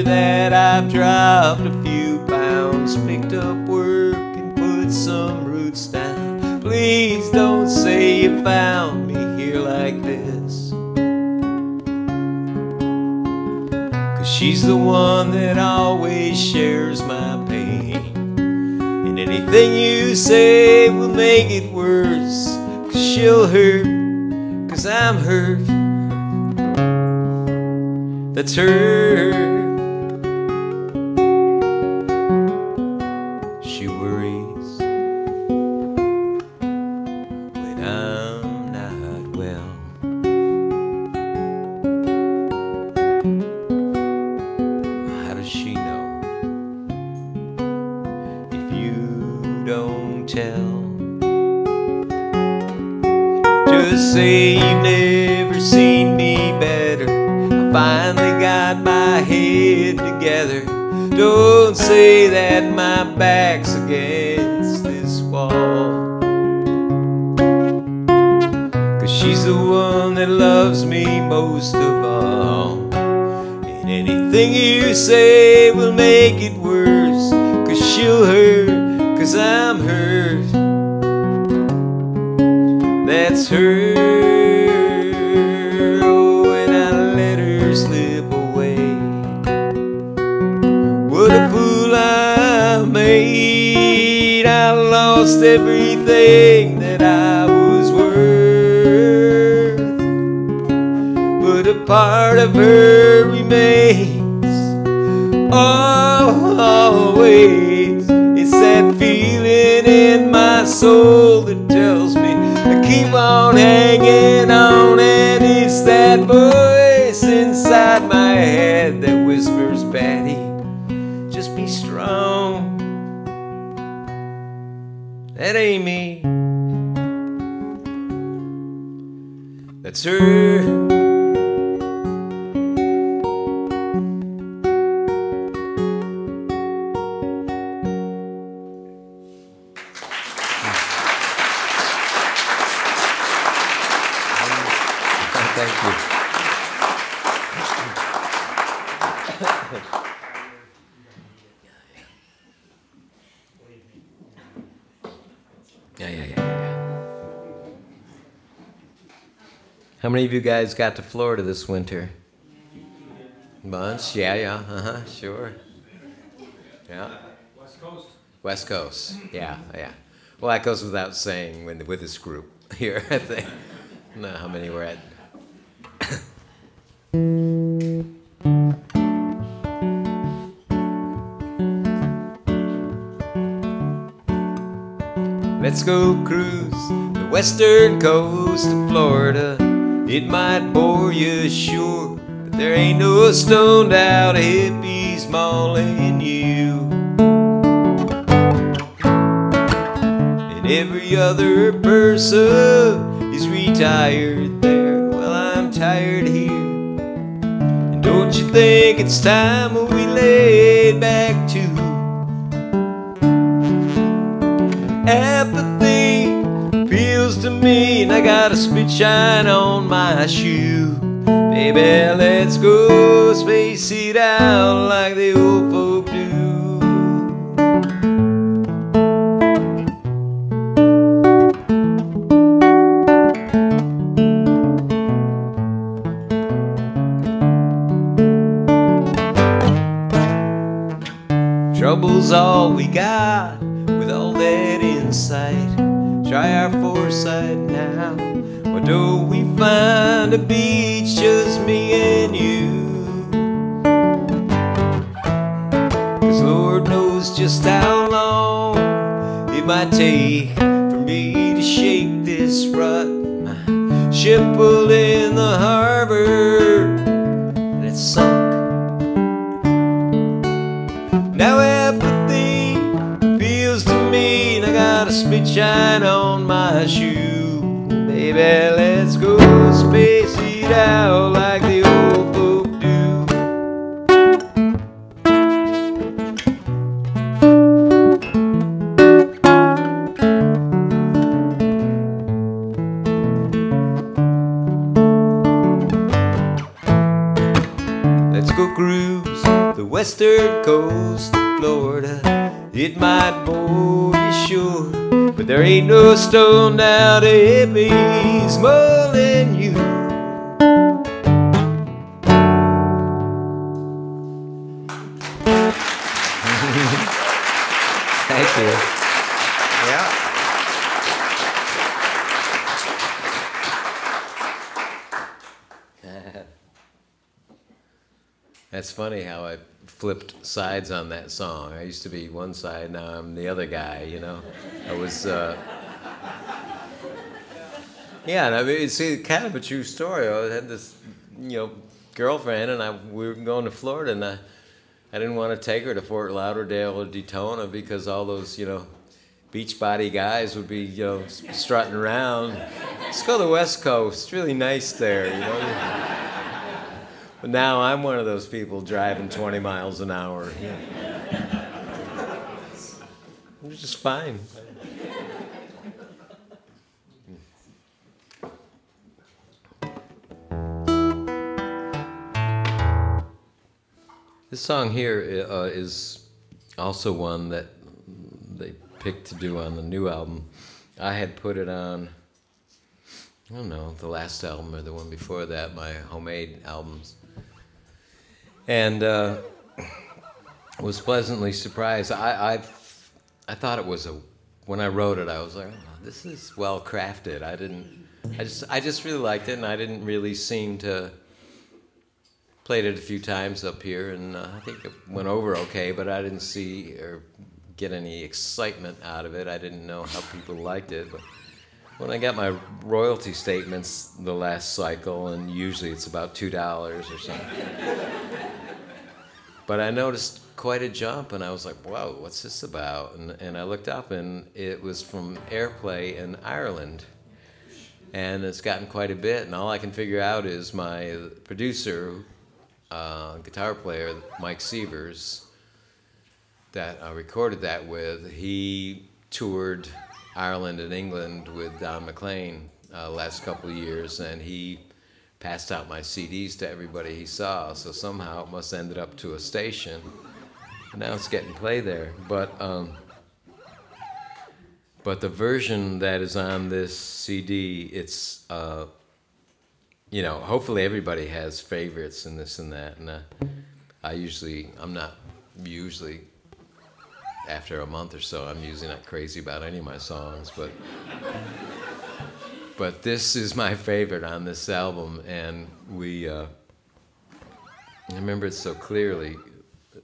That I've dropped a few pounds, picked up work and put some roots down. Please don't say you found me here like this, 'cause she's the one that always shares my pain. And anything you say will make it worse, 'cause she'll hurt, 'cause I'm hurt. That's her. Just say you've never seen me better. I finally got my head together. Don't say that my back's against this wall, 'cause she's the one that loves me most of all. And anything you say will make it worse, 'cause she'll hurt, 'cause I'm hurt. That's her. Oh, and I let her slip away. What a fool I made. I lost everything that I was worth, but a part of her remains always. It's that feeling in my soul that tells me keep on hanging on, and it's that voice inside my head that whispers, Patty, just be strong. That ain't me. That's her. Thank you. Yeah. How many of you guys got to Florida this winter? Bunch? Yeah. Sure. Yeah. West Coast. Yeah. Well, that goes without saying with this group here, I think. I don't know how many we're at. Let's go cruise the western coast of Florida. It might bore you, sure, but there ain't no stoned out hippies mauling you. And every other person is retired there. Well, I'm tired here. And don't you think it's time we laid back to? Apathy appeals to me, and I got a spit shine on my shoe. Baby, let's go space it out like the old folk do. Trouble's all we got with all that insight. Try our foresight now. Why don't we find a beach, just me and you? 'Cause Lord knows just how long it might take for me to shake this rut. My ship pulled in the harbor and it's sunk baby, let's go space it out like the old folk do. Let's go cruise the western coast of Florida. It might bore you sure, but there ain't no stone down to Emmy's more than you. Thank you. Yeah. That's funny how I flipped sides on that song. I used to be one side, now I'm the other guy, you know. I was, yeah, and I mean, it's kind of a true story. I had this, girlfriend, and we were going to Florida, and I didn't want to take her to Fort Lauderdale or Daytona because all those, beach body guys would be, strutting around. Let's go to the West Coast. It's really nice there, But now I'm one of those people driving 20 miles an hour. It's just fine. This song here is also one that they picked to do on the new album. I had put it on, I don't know, the last album or the one before that, my homemade albums. And was pleasantly surprised. I thought it was when I wrote it, I was like, oh, this is well crafted. I just really liked it, and I didn't really seem to. Played it a few times up here, and I think it went over okay, but I didn't see or get any excitement out of it. I didn't know how people liked it, but when I got my royalty statements the last cycle, and usually it's about $2 or something. But I noticed quite a jump, and I was like, whoa, what's this about? And I looked up, and it was from airplay in Ireland. And it's gotten quite a bit, and all I can figure out is my producer, guitar player, Mike Sievers, that I recorded that with, he toured Ireland and England with Don McLean last couple of years, and he passed out my CDs to everybody he saw, so somehow it must have ended up to a station. Now it's getting play there. But the version that is on this CD, it's, hopefully everybody has favorites and this and that, and I'm not usually, after a month or so, I'm usually not crazy about any of my songs, but this is my favorite on this album, and I remember it so clearly.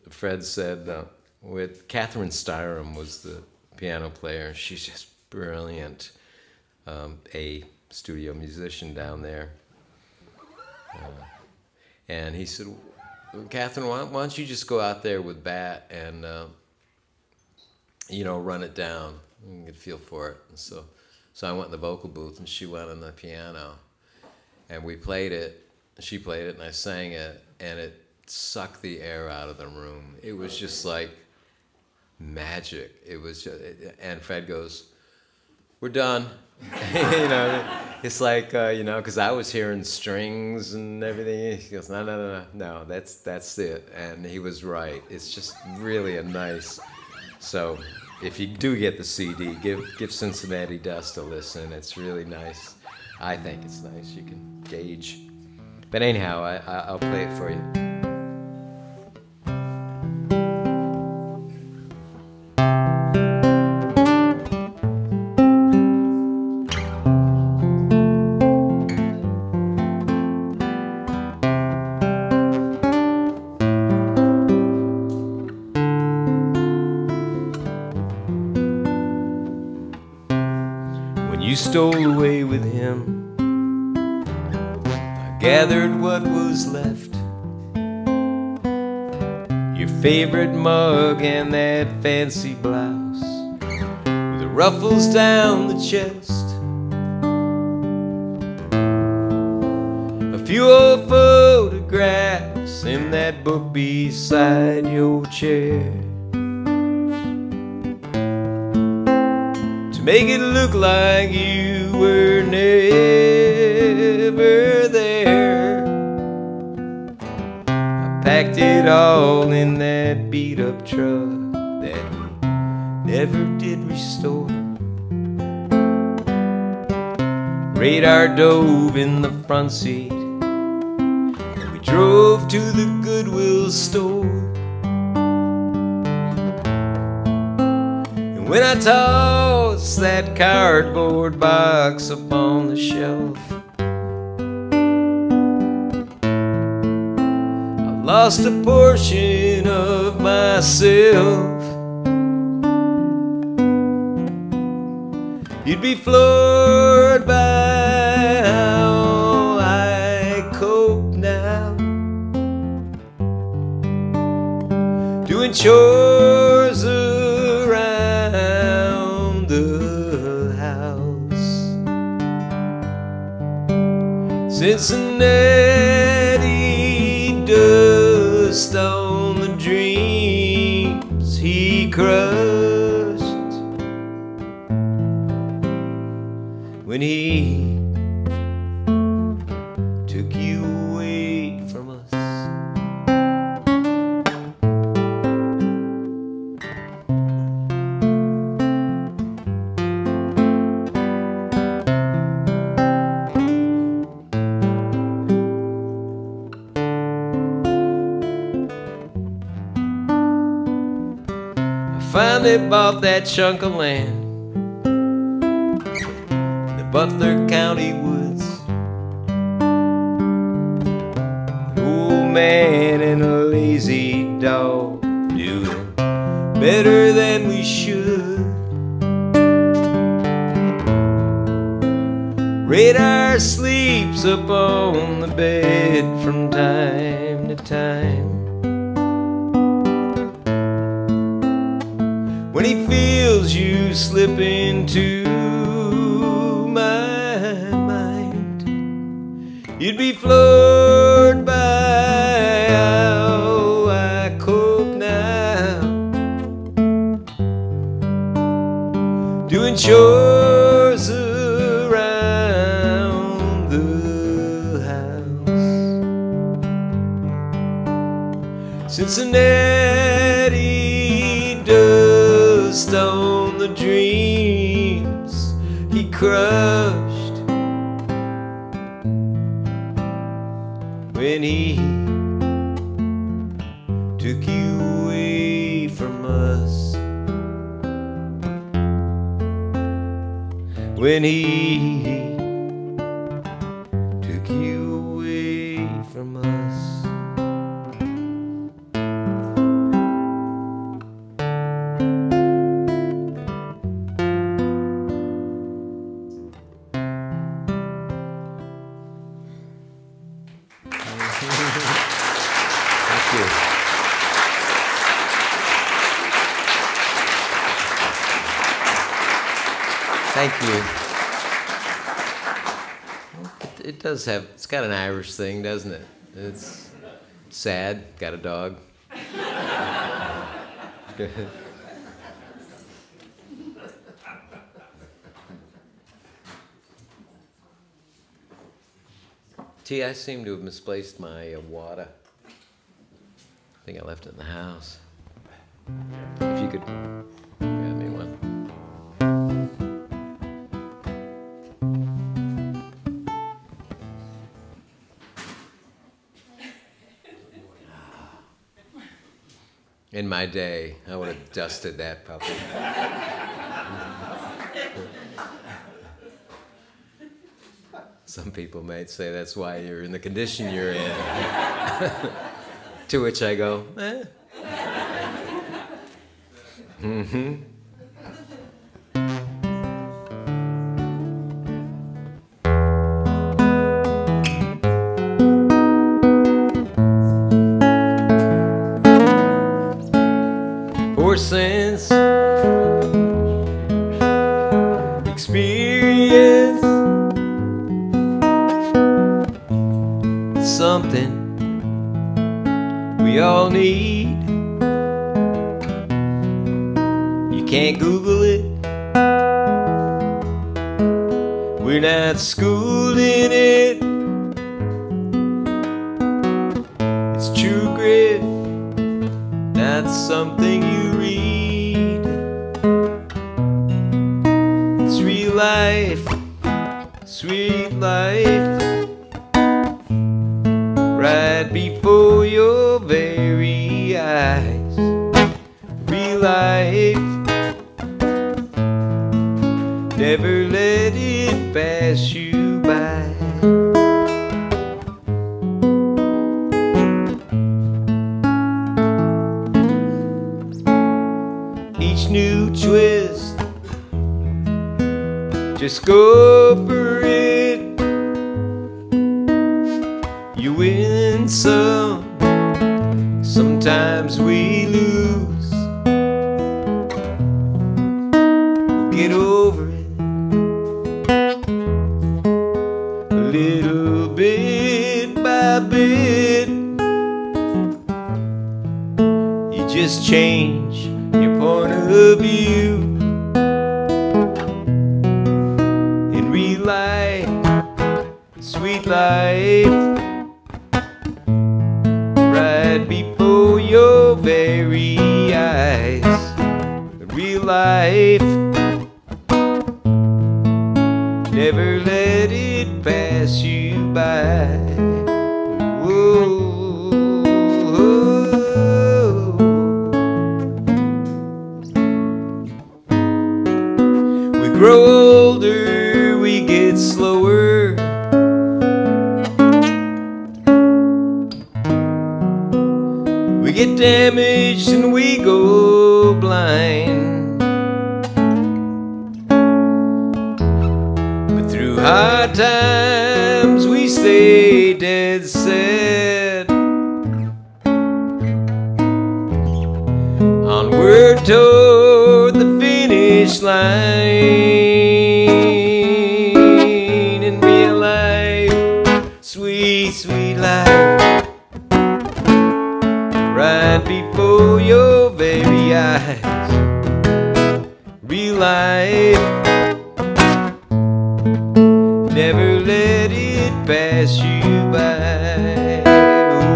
Fred said, with Catherine Styrum was the piano player, and she's just brilliant, a studio musician down there. And he said, Catherine, why don't you just go out there with Bat and, run it down and get a feel for it. And so I went in the vocal booth, and she went on the piano, and we played it. She played it, and I sang it, and it sucked the air out of the room. It was just like magic. It was just, and Fred goes, we're done. It's like, because I was hearing strings and everything. He goes, no, that's it. And he was right. It's just really a nice. So if you do get the CD, give Cincinnati Dust a listen. It's really nice. I think it's nice. You can gauge. But anyhow, I'll play it for you. You stole away with him. I gathered what was left. Your favorite mug and that fancy blouse with the ruffles down the chest. few old photographs in that book beside your chair, to make it look like you were never there. I packed it all in that beat-up truck that we never did restore. Radar dove in the front seat, and we drove to the Goodwill store. And when I tossed that cardboard box upon the shelf, I lost a portion of myself. You'd be floored by how I cope now, doing chores around the house. Cincinnati dust on the dreams he crushed when he took you away from us. I finally bought that chunk of land, Butler County woods. An old man and a lazy dog doing better than we should. Radar sleeps up on the bed from time to time, when he feels you slip into my mind. You'd be floored by how I cope now, doing chores around the house. Cincinnati dust on the dreams he crushed when he took you away from us. When he took you away from us. Thank you. It does have, it's got an Irish thing, doesn't it? It's sad, got a dog. T, I seem to have misplaced my water. I think I left it in the house. If you could grab me one. In my day, I would have dusted that puppy. Some people might say that's why you're in the condition you're in. To which I go, eh. Mm-hmm. Poor sense experience something we all need. You can't Google it. We're not schooled in it. It's true grit, not something you read. It's real life, sweet life, right before your very eyes. Real life, never let it pass you by. Each new twist, just go for it. You win some, sometimes we lose. Get over it. Little bit by bit, you just change your point of view. In real life, sweet life, right before your very eyes. In real life, never let it pass you by. Whoa. We grow older, we get slower. We get damaged and we go blind. But through hard times we stay dead set. Onward toward the finish line. In real life, sweet, sweet life, right before your very eyes. Real life, never let it pass you by.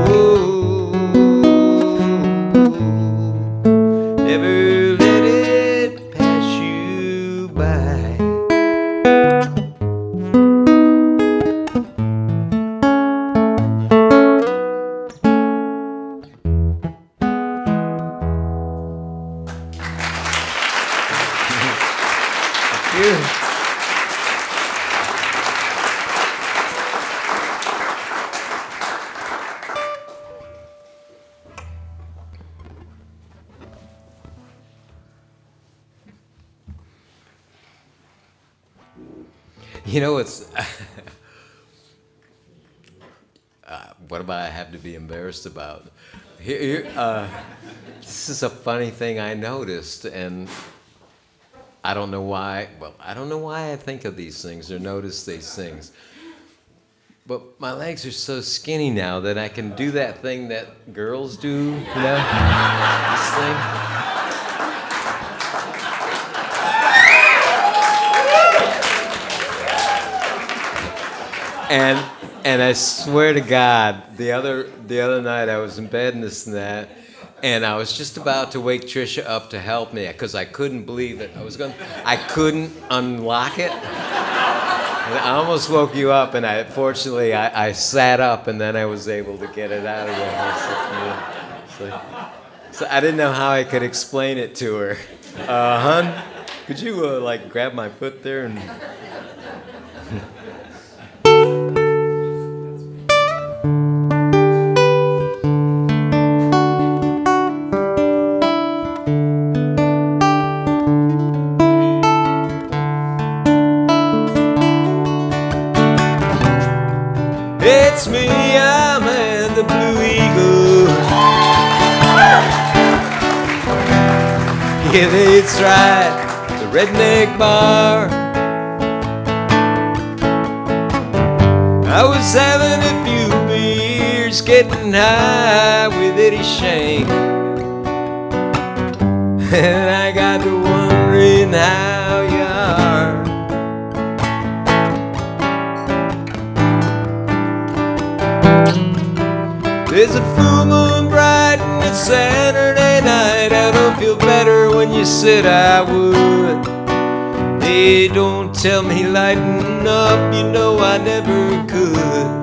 Oh, never let it pass you by. You know, it's what about I have to be embarrassed about? This is a funny thing I noticed, and I don't know why. Well, I don't know why I think of these things or notice these things. But my legs are so skinny now that I can do that thing that girls do, you know, this thing. And I swear to God, the other night I was in bed and this and that, and I was just about to wake Trisha up to help me because I couldn't believe it. I couldn't unlock it. And I almost woke you up, and fortunately I sat up, and then I was able to get it out again. So I didn't know how I could explain it to her. Hun, could you like grab my foot there and? It's me, I'm in the Blue Eagle. Yeah, that's right, the redneck bar. I was having a few beers beers, getting high with Eddie Shank. And I got to wondering how you are. There's a full moon bright and it's Saturday night. I don't feel better when you said I would. Hey, don't tell me lighten up, you know I never could.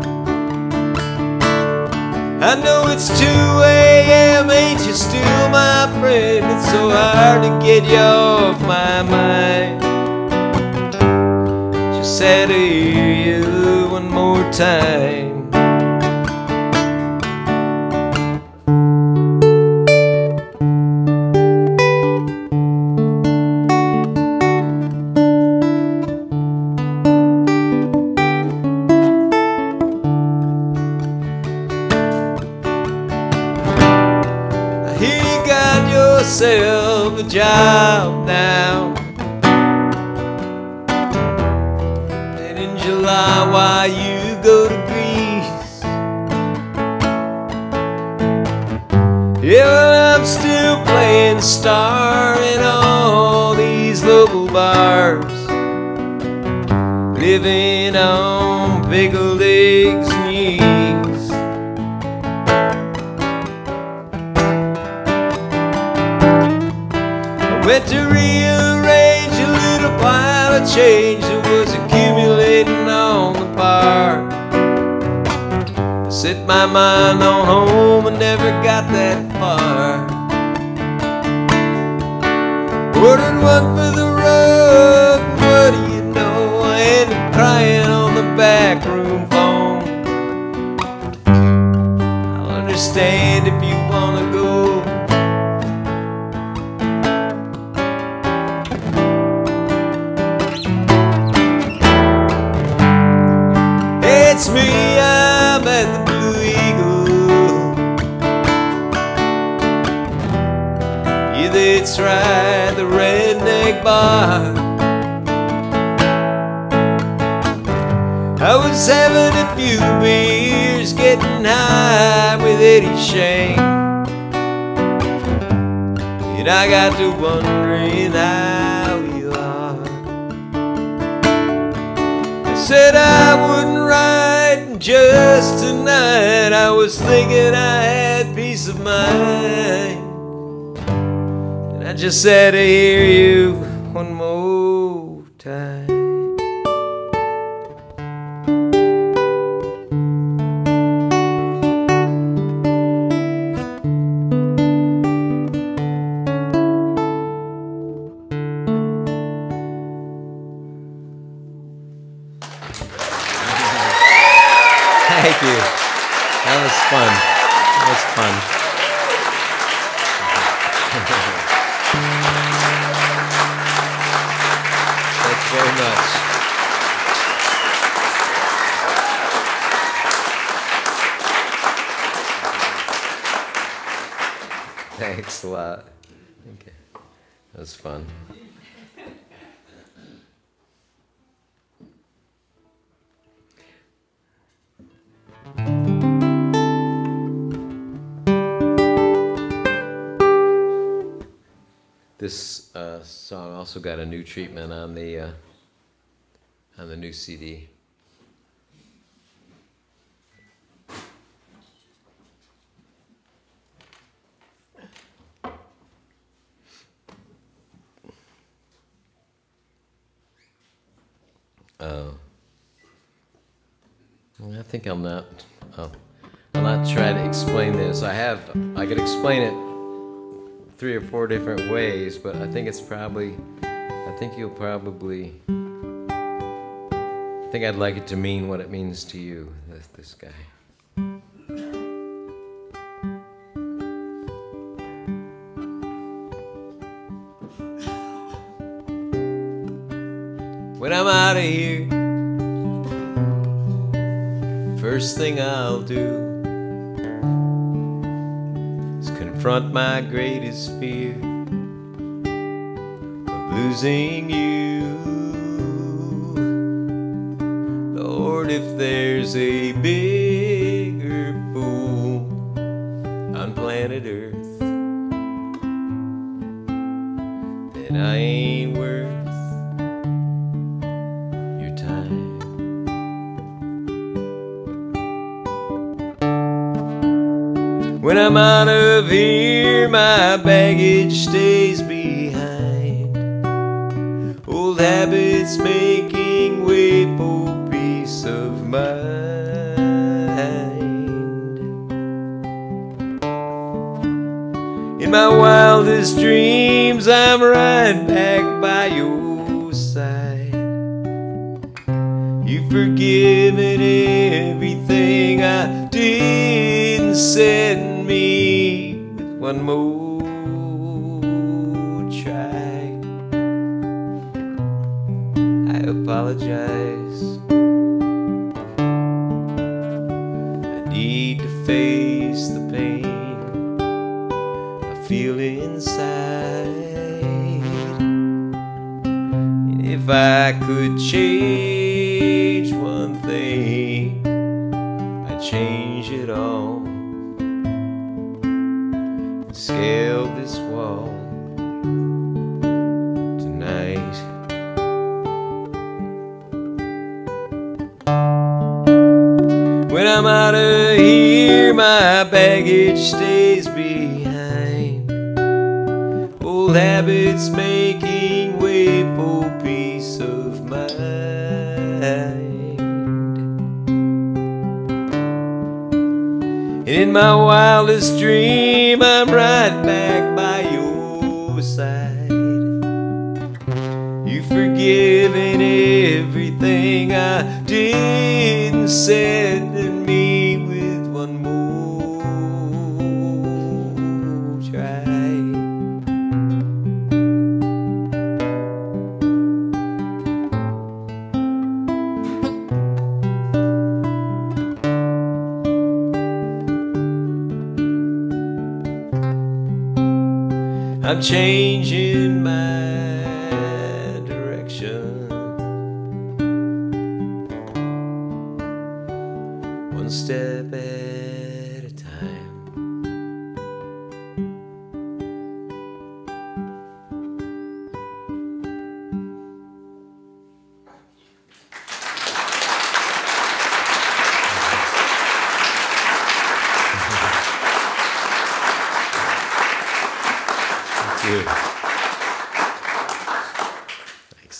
I know it's 2 a.m., ain't you still my friend? It's so hard to get you off my mind. Just had to hear you one more time. Yourself a job now, and in July while you go to Greece, yeah, well, I'm still playing star in all these local bars, living on pickled eggs and yeast. Went to rearrange a little pile of change that was accumulating on the bar. I set my mind on home and never got that far. Ordered one for the rug, and what do you know, I ended up crying on the back room phone. I'll understand if you wanna go. It's me, I'm at the Blue Eagle. Yeah, that's right, the redneck bar. I was having a few beers, getting high with Eddie Shank. And I got to wondering how you are. I said I wouldn't write just tonight. I was thinking I had peace of mind, and I just had to hear you one more time. Thank you. That was fun. That was fun. Thanks very much. Thanks a lot. Okay. That was fun. This song also got a new treatment on the new CD. I think I'll not try to explain this. I could explain it 3 or 4 different ways, but I think I'd like it to mean what it means to you, this guy. When I'm out of here, first thing I'll do is confront my greatest fear of losing you. Lord, if there's a bigger fool When I'm out of here, my baggage stays behind. Old habits making way for peace of mind. In my wildest dreams, I'm right back by your side. You've forgiven everything I did and said, and me with one more try. I apologize. I need to face the pain I feel inside. And if I could change one thing, I'd change it all. Scale this wall tonight. When I'm out of here, my baggage stays behind. Old habits making way for peace of mind. In my wildest dream, I'm right back by your side. You've forgiven everything I did and said, and me with one more try. I'm changing my direction, one step at a time. Thanks.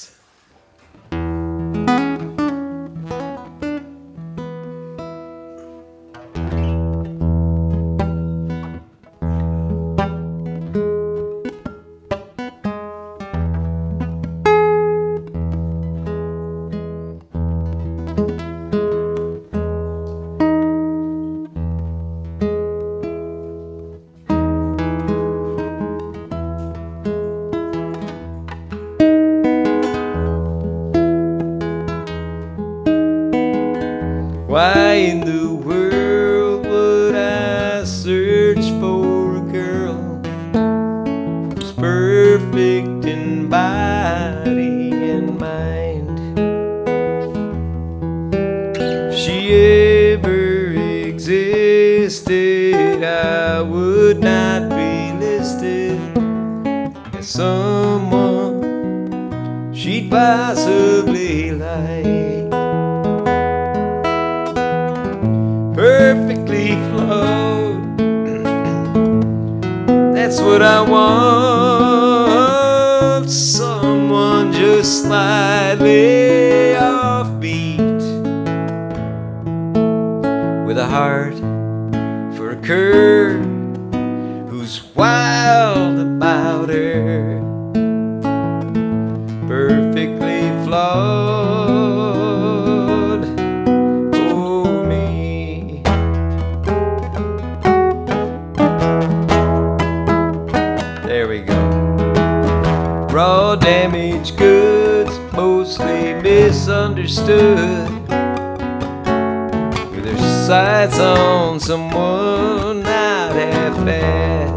Why in the world would I search for a girl who's perfect in body and mind? If she ever existed, I would not be listed as someone she'd possibly like. Perfectly flowed, that's what I want. Someone just slightly offbeat, with a heart for a curve, who's wild about her. Perfectly flawed, oh me. There we go. Raw damaged goods, mostly misunderstood, with their sights on someone not half bad.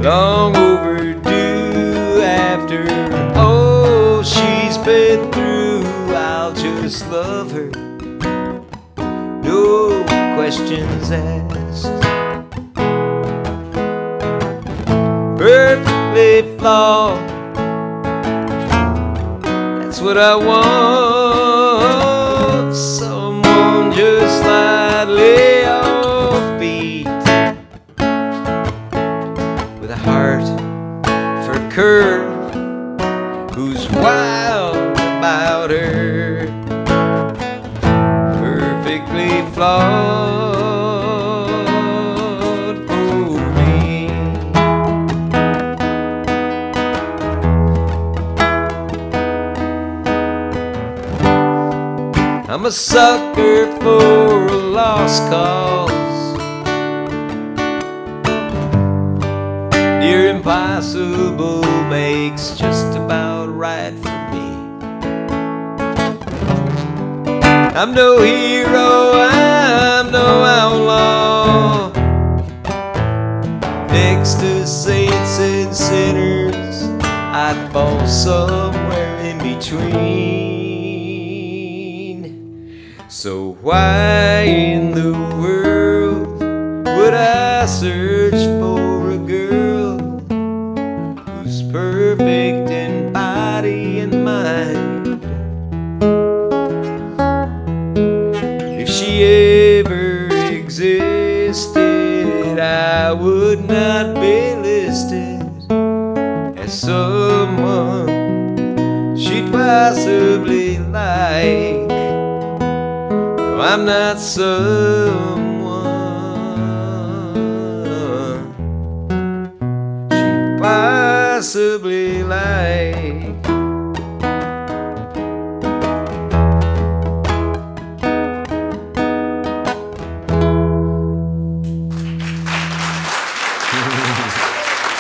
Long overdue after all she's been through. I'll just love her, no questions asked. Perfectly flawed, that's what I want. Someone just slightly I'm a sucker for a lost cause. Dear impossible makes just about right for me. I'm no hero, I'm no outlaw. Next to saints and sinners, I'd fall somewhere in between. So why in the world would I search for a girl who's perfect in body and mind? If she ever existed, I would not be listed as someone she'd possibly like. No, I'm not someone she'd possibly like.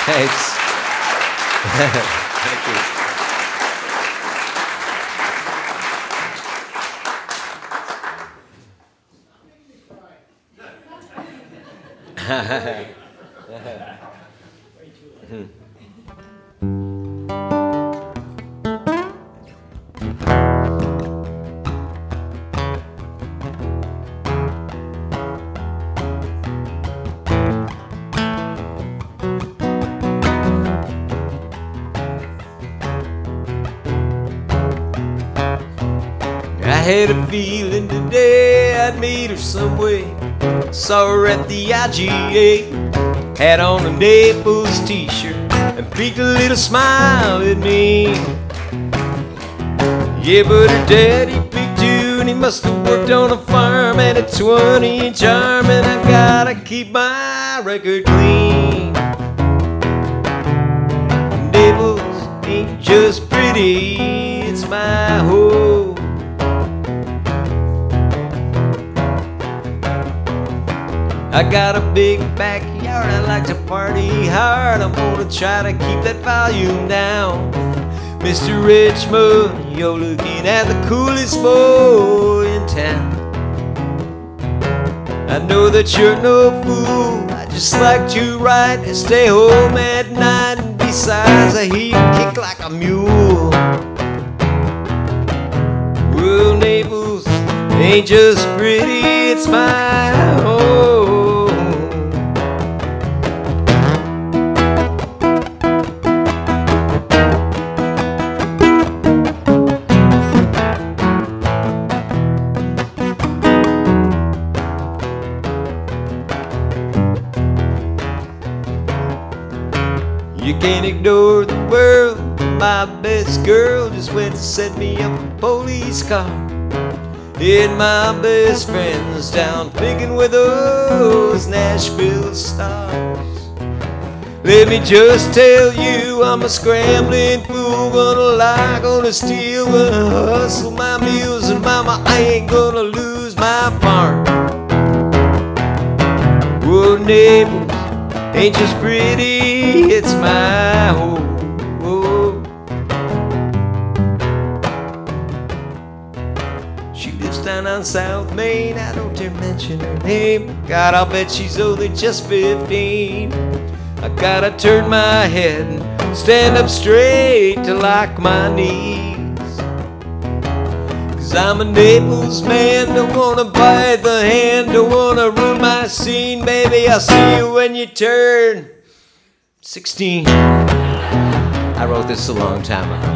Thanks. Thank you. I had a feeling today I'd meet her some way. Saw her at the IGA, had on a Naples t-shirt and peeked a little smile at me. Yeah, but her daddy peeked too, and he must have worked on a farm at a 20-inch arm, and I gotta keep my record clean. Naples ain't just pretty, it's my home. I got a big backyard, I like to party hard. I'm gonna try to keep that volume down. Mr. Richmond, you're looking at the coolest boy in town. I know that you're no fool, I just like to ride and stay home at night. And besides, I hear you kick like a mule. Well, Naples ain't just pretty, it's my home. You can't ignore the world. My best girl just went to set me up a police car. And my best friend's down picking with those Nashville stars. Let me just tell you, I'm a scrambling fool. Gonna lie, gonna steal, gonna hustle my meals. And mama, I ain't gonna lose my farm. Well, Naples ain't just pretty, it's my home. Whoa. She lives down on South Main, I don't dare mention her name. God, I'll bet she's only just 15. I gotta turn my head and stand up straight to lock my knees. 'Cause I'm a Naples man, don't wanna bite the hand, don't wanna ruin my scene. Baby, I'll see you when you turn 16. I wrote this a long time ago.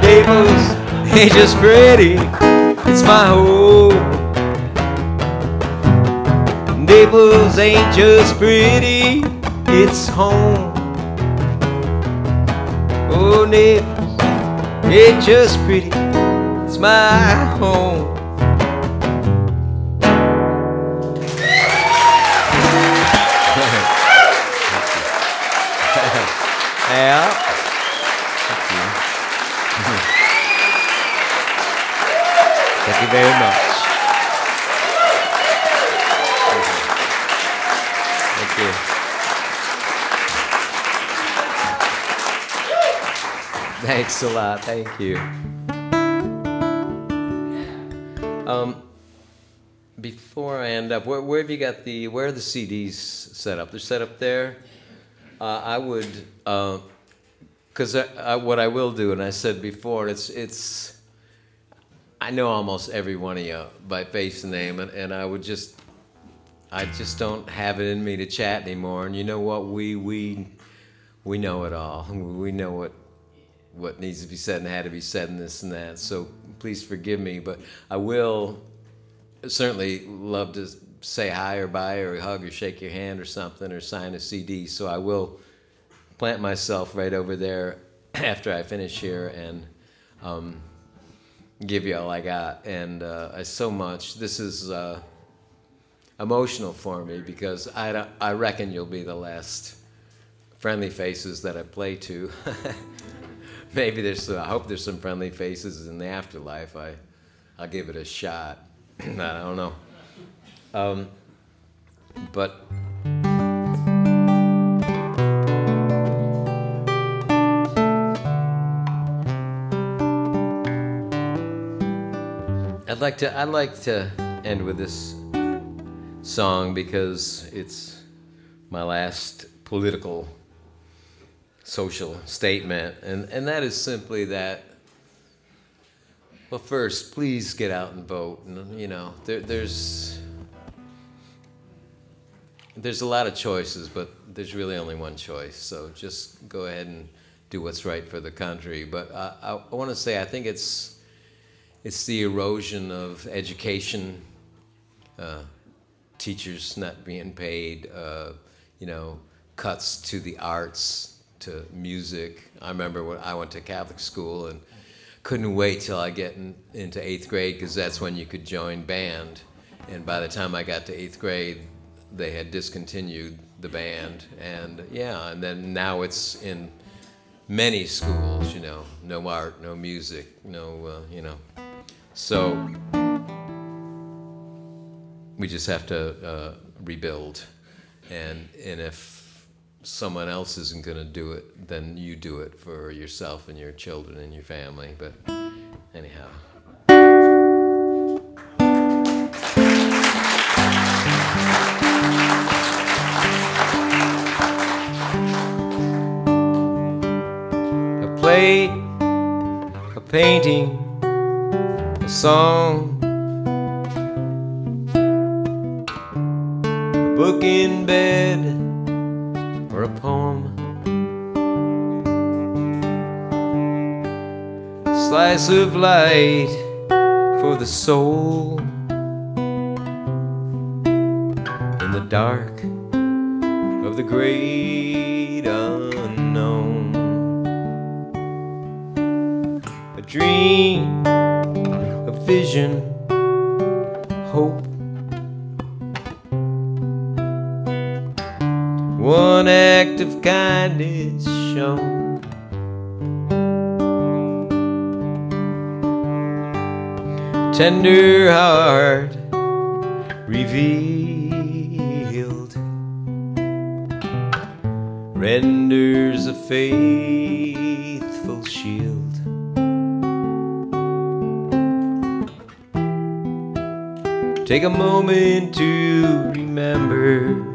Naples ain't just pretty, it's my home. Naples ain't just pretty, it's home. Oh, Naples ain't just pretty, it's my home. Yeah. Thank you very much. you. Thanks a lot. Thank you. Before I end up, where have you got where are the CDs set up? They're set up there. I would, because what I will do, and I said before, it's. I know almost every one of you by face and name, and I just don't have it in me to chat anymore. And you know what? We know it all. We know what needs to be said and had to be said and this and that. So please forgive me, but I will certainly love to say hi or bye or hug or shake your hand or something or sign a CD. So I will plant myself right over there after I finish here and give you all I got. And so much. This is emotional for me because I reckon you'll be the last friendly faces that I play to. Maybe I hope there's some friendly faces in the afterlife. I'll give it a shot. I don't know. But I'd like to end with this song because it's my last political social statement, and that is simply that. Well, first, please get out and vote. And, you know, there's a lot of choices, but there's really only one choice. So just go ahead and do what's right for the country. But I want to say I think it's the erosion of education, teachers not being paid, you know, cuts to the arts, to music. I remember when I went to Catholic school and couldn't wait till I get into 8th grade because that's when you could join band. And by the time I got to 8th grade, they had discontinued the band. And yeah, and then now it's in many schools, you know, no art, no music, no, you know. So we just have to rebuild. And if someone else isn't going to do it, then you do it for yourself and your children and your family. But anyhow. A play, a painting, a song, a book in bed, or a poem, a slice of light for the soul in the dark of the great unknown. A dream, a vision, hope. One act of kindness shown. Tender heart revealed renders a faithful shield. Take a moment to remember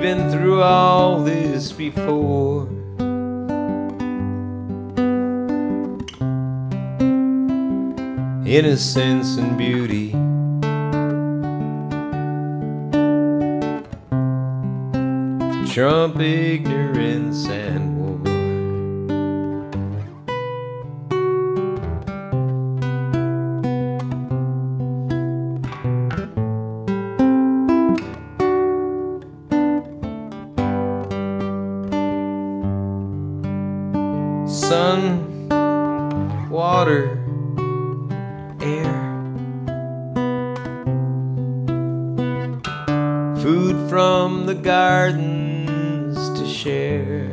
been through all this before. Innocence and beauty, trump ignorance and war. Sun, water, air, food from the gardens to share.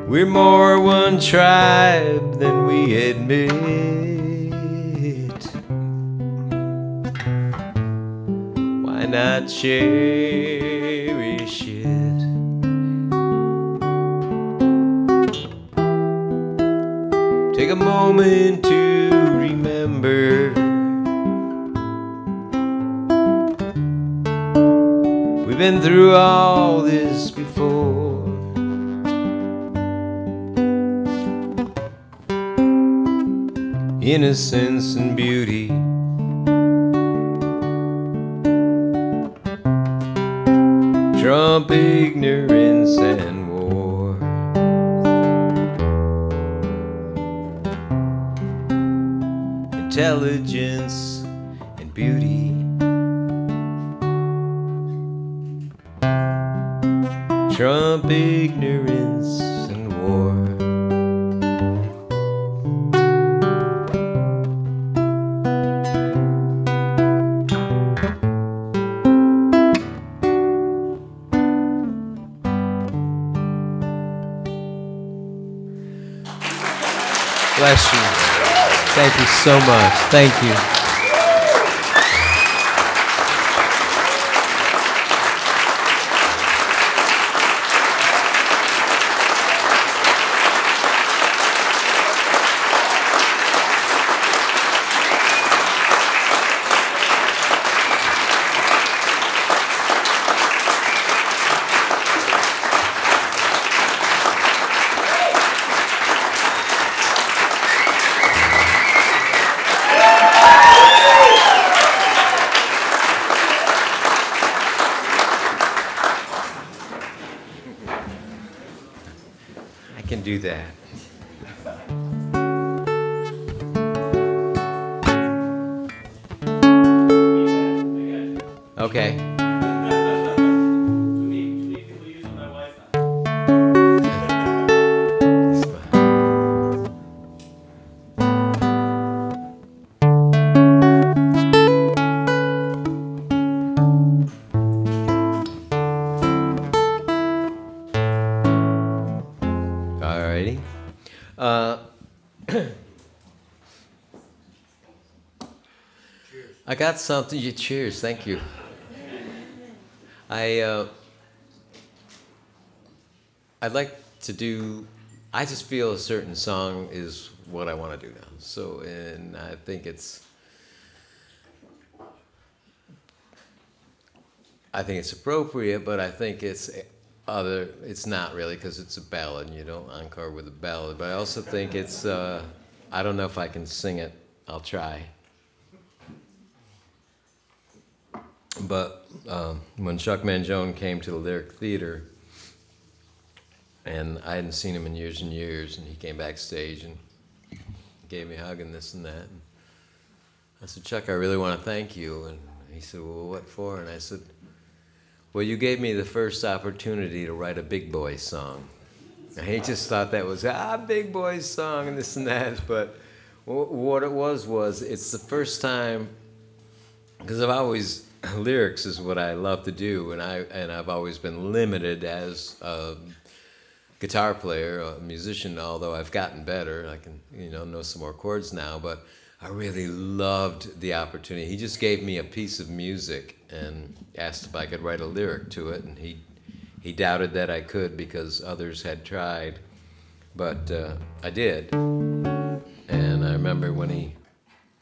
We're more one tribe than we admit. and I cherish it. Take a moment to remember we've been through all this before. Innocence and beauty, Trump ignorance and war. Intelligence and beauty, Trump ignorance and war. Bless you. Thank you so much. Thank you. Do that. Okay. I got something. Cheers. Thank you. I'd like to do. I just feel a certain song is what I want to do now. So, and I think it's. I think it's appropriate, but I think it's other. It's not really because it's a ballad, and you don't encore with a ballad. But I also think it's. I don't know if I can sing it. I'll try. But when Chuck Mangione came to the Lyric Theater, and I hadn't seen him in years and years, and he came backstage and gave me a hug and this and that. And I said, Chuck, I really want to thank you. And he said, well, what for? And I said, well, you gave me the first opportunity to write a Big Boy song. And he just thought that was, Big Boy's song and this and that. But what it was it's the first time, because I've always, lyrics is what I love to do, and I've always been limited as a guitar player, a musician, although I've gotten better. I can, know some more chords now, but I really loved the opportunity. He just gave me a piece of music and asked if I could write a lyric to it, and he doubted that I could because others had tried, but I did. And I remember when he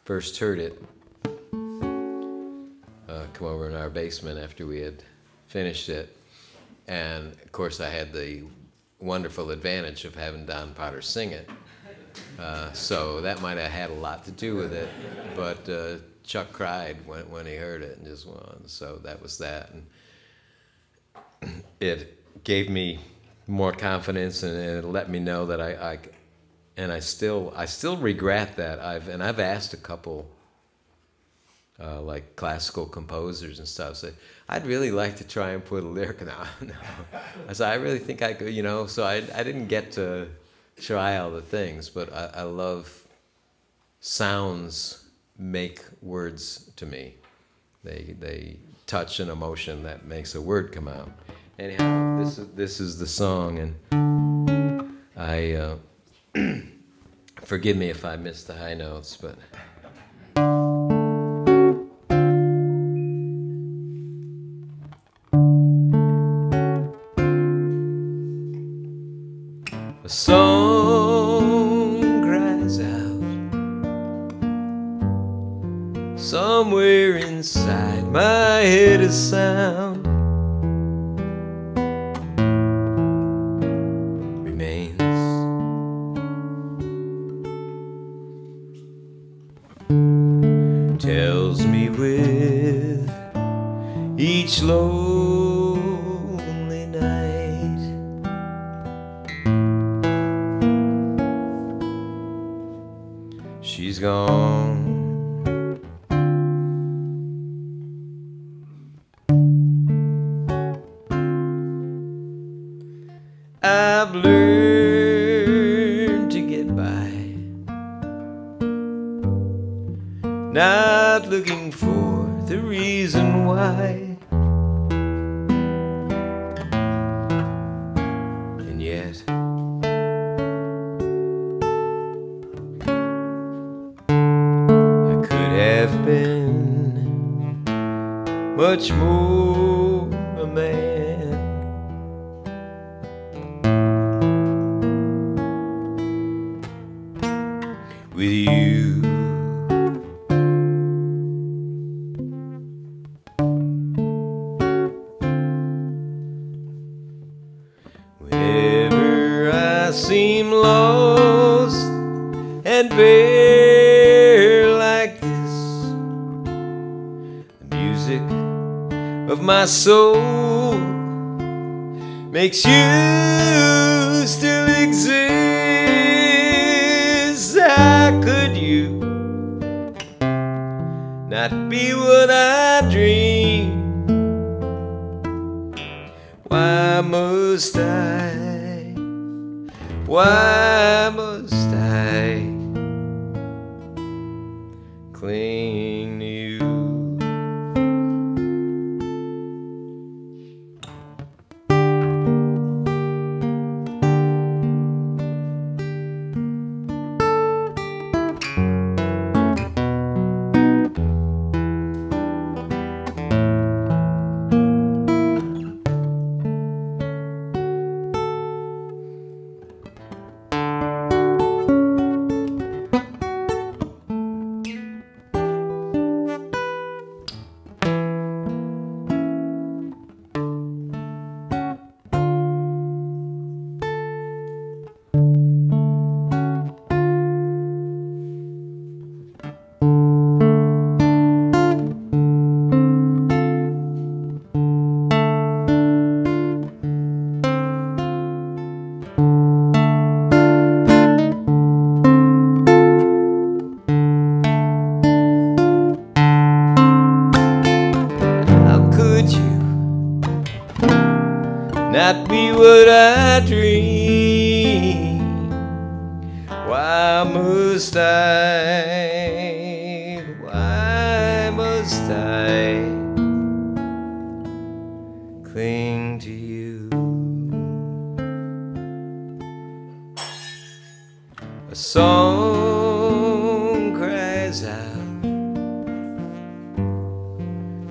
first heard it, come over in our basement after we had finished it, and of course I had the wonderful advantage of having Don Potter sing it, so that might have had a lot to do with it, but Chuck cried when he heard it and just won, so that was that, and it gave me more confidence, and it let me know that I still regret that I've asked a couple like classical composers and stuff, say, I'd really like to try and put a lyric. No. I said, I really think I could, so I didn't get to try all the things, but I love sounds make words to me. They touch an emotion that makes a word come out. Anyhow, this is the song, and I forgive me if I missed the high notes, but A song cries out somewhere inside my head, a sound remains. Tells me with each lonely night she's gone. I've learned to get by, not looking for the reason why. And yet I could have been much more a man with you. Whenever I seem lost and bare like this, the music of my soul makes you still exist. How could you not be what I dream? Why must I? Why must I cling to you? Not be what I dream. Why must I? Why must I cling to you? A song cries out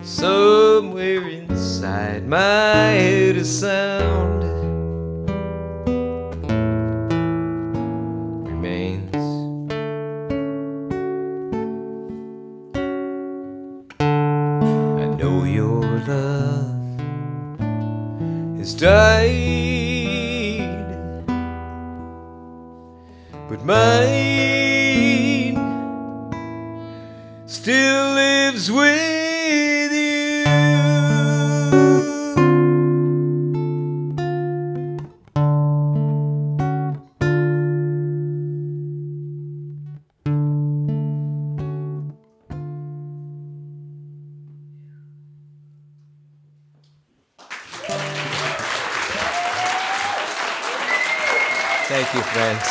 somewhere inside my head, a sound remains. I know your love has died, but mine still lives with you. Thank you, friends.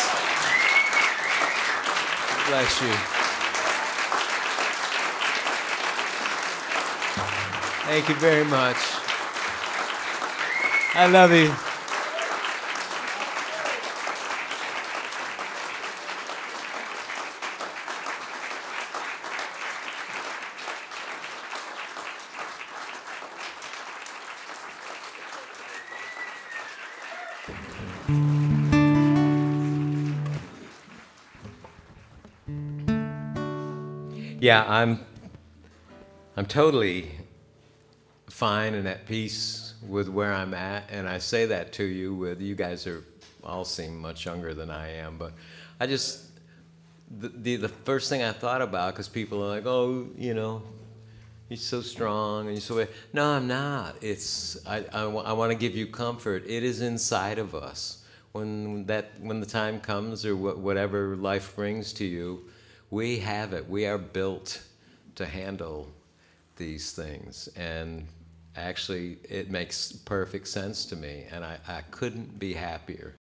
Bless you. Thank you very much. I love you. Yeah, I'm totally fine and at peace with where I'm at, and I say that to you with, you guys are all seem much younger than I am, but I just, the first thing I thought about, because people are like, oh, you know, you're so strong and you're so, no, I'm not. I want to give you comfort. It is inside of us. When the time comes, or whatever life brings to you, we have it. We are built to handle these things, and actually it makes perfect sense to me, and I couldn't be happier.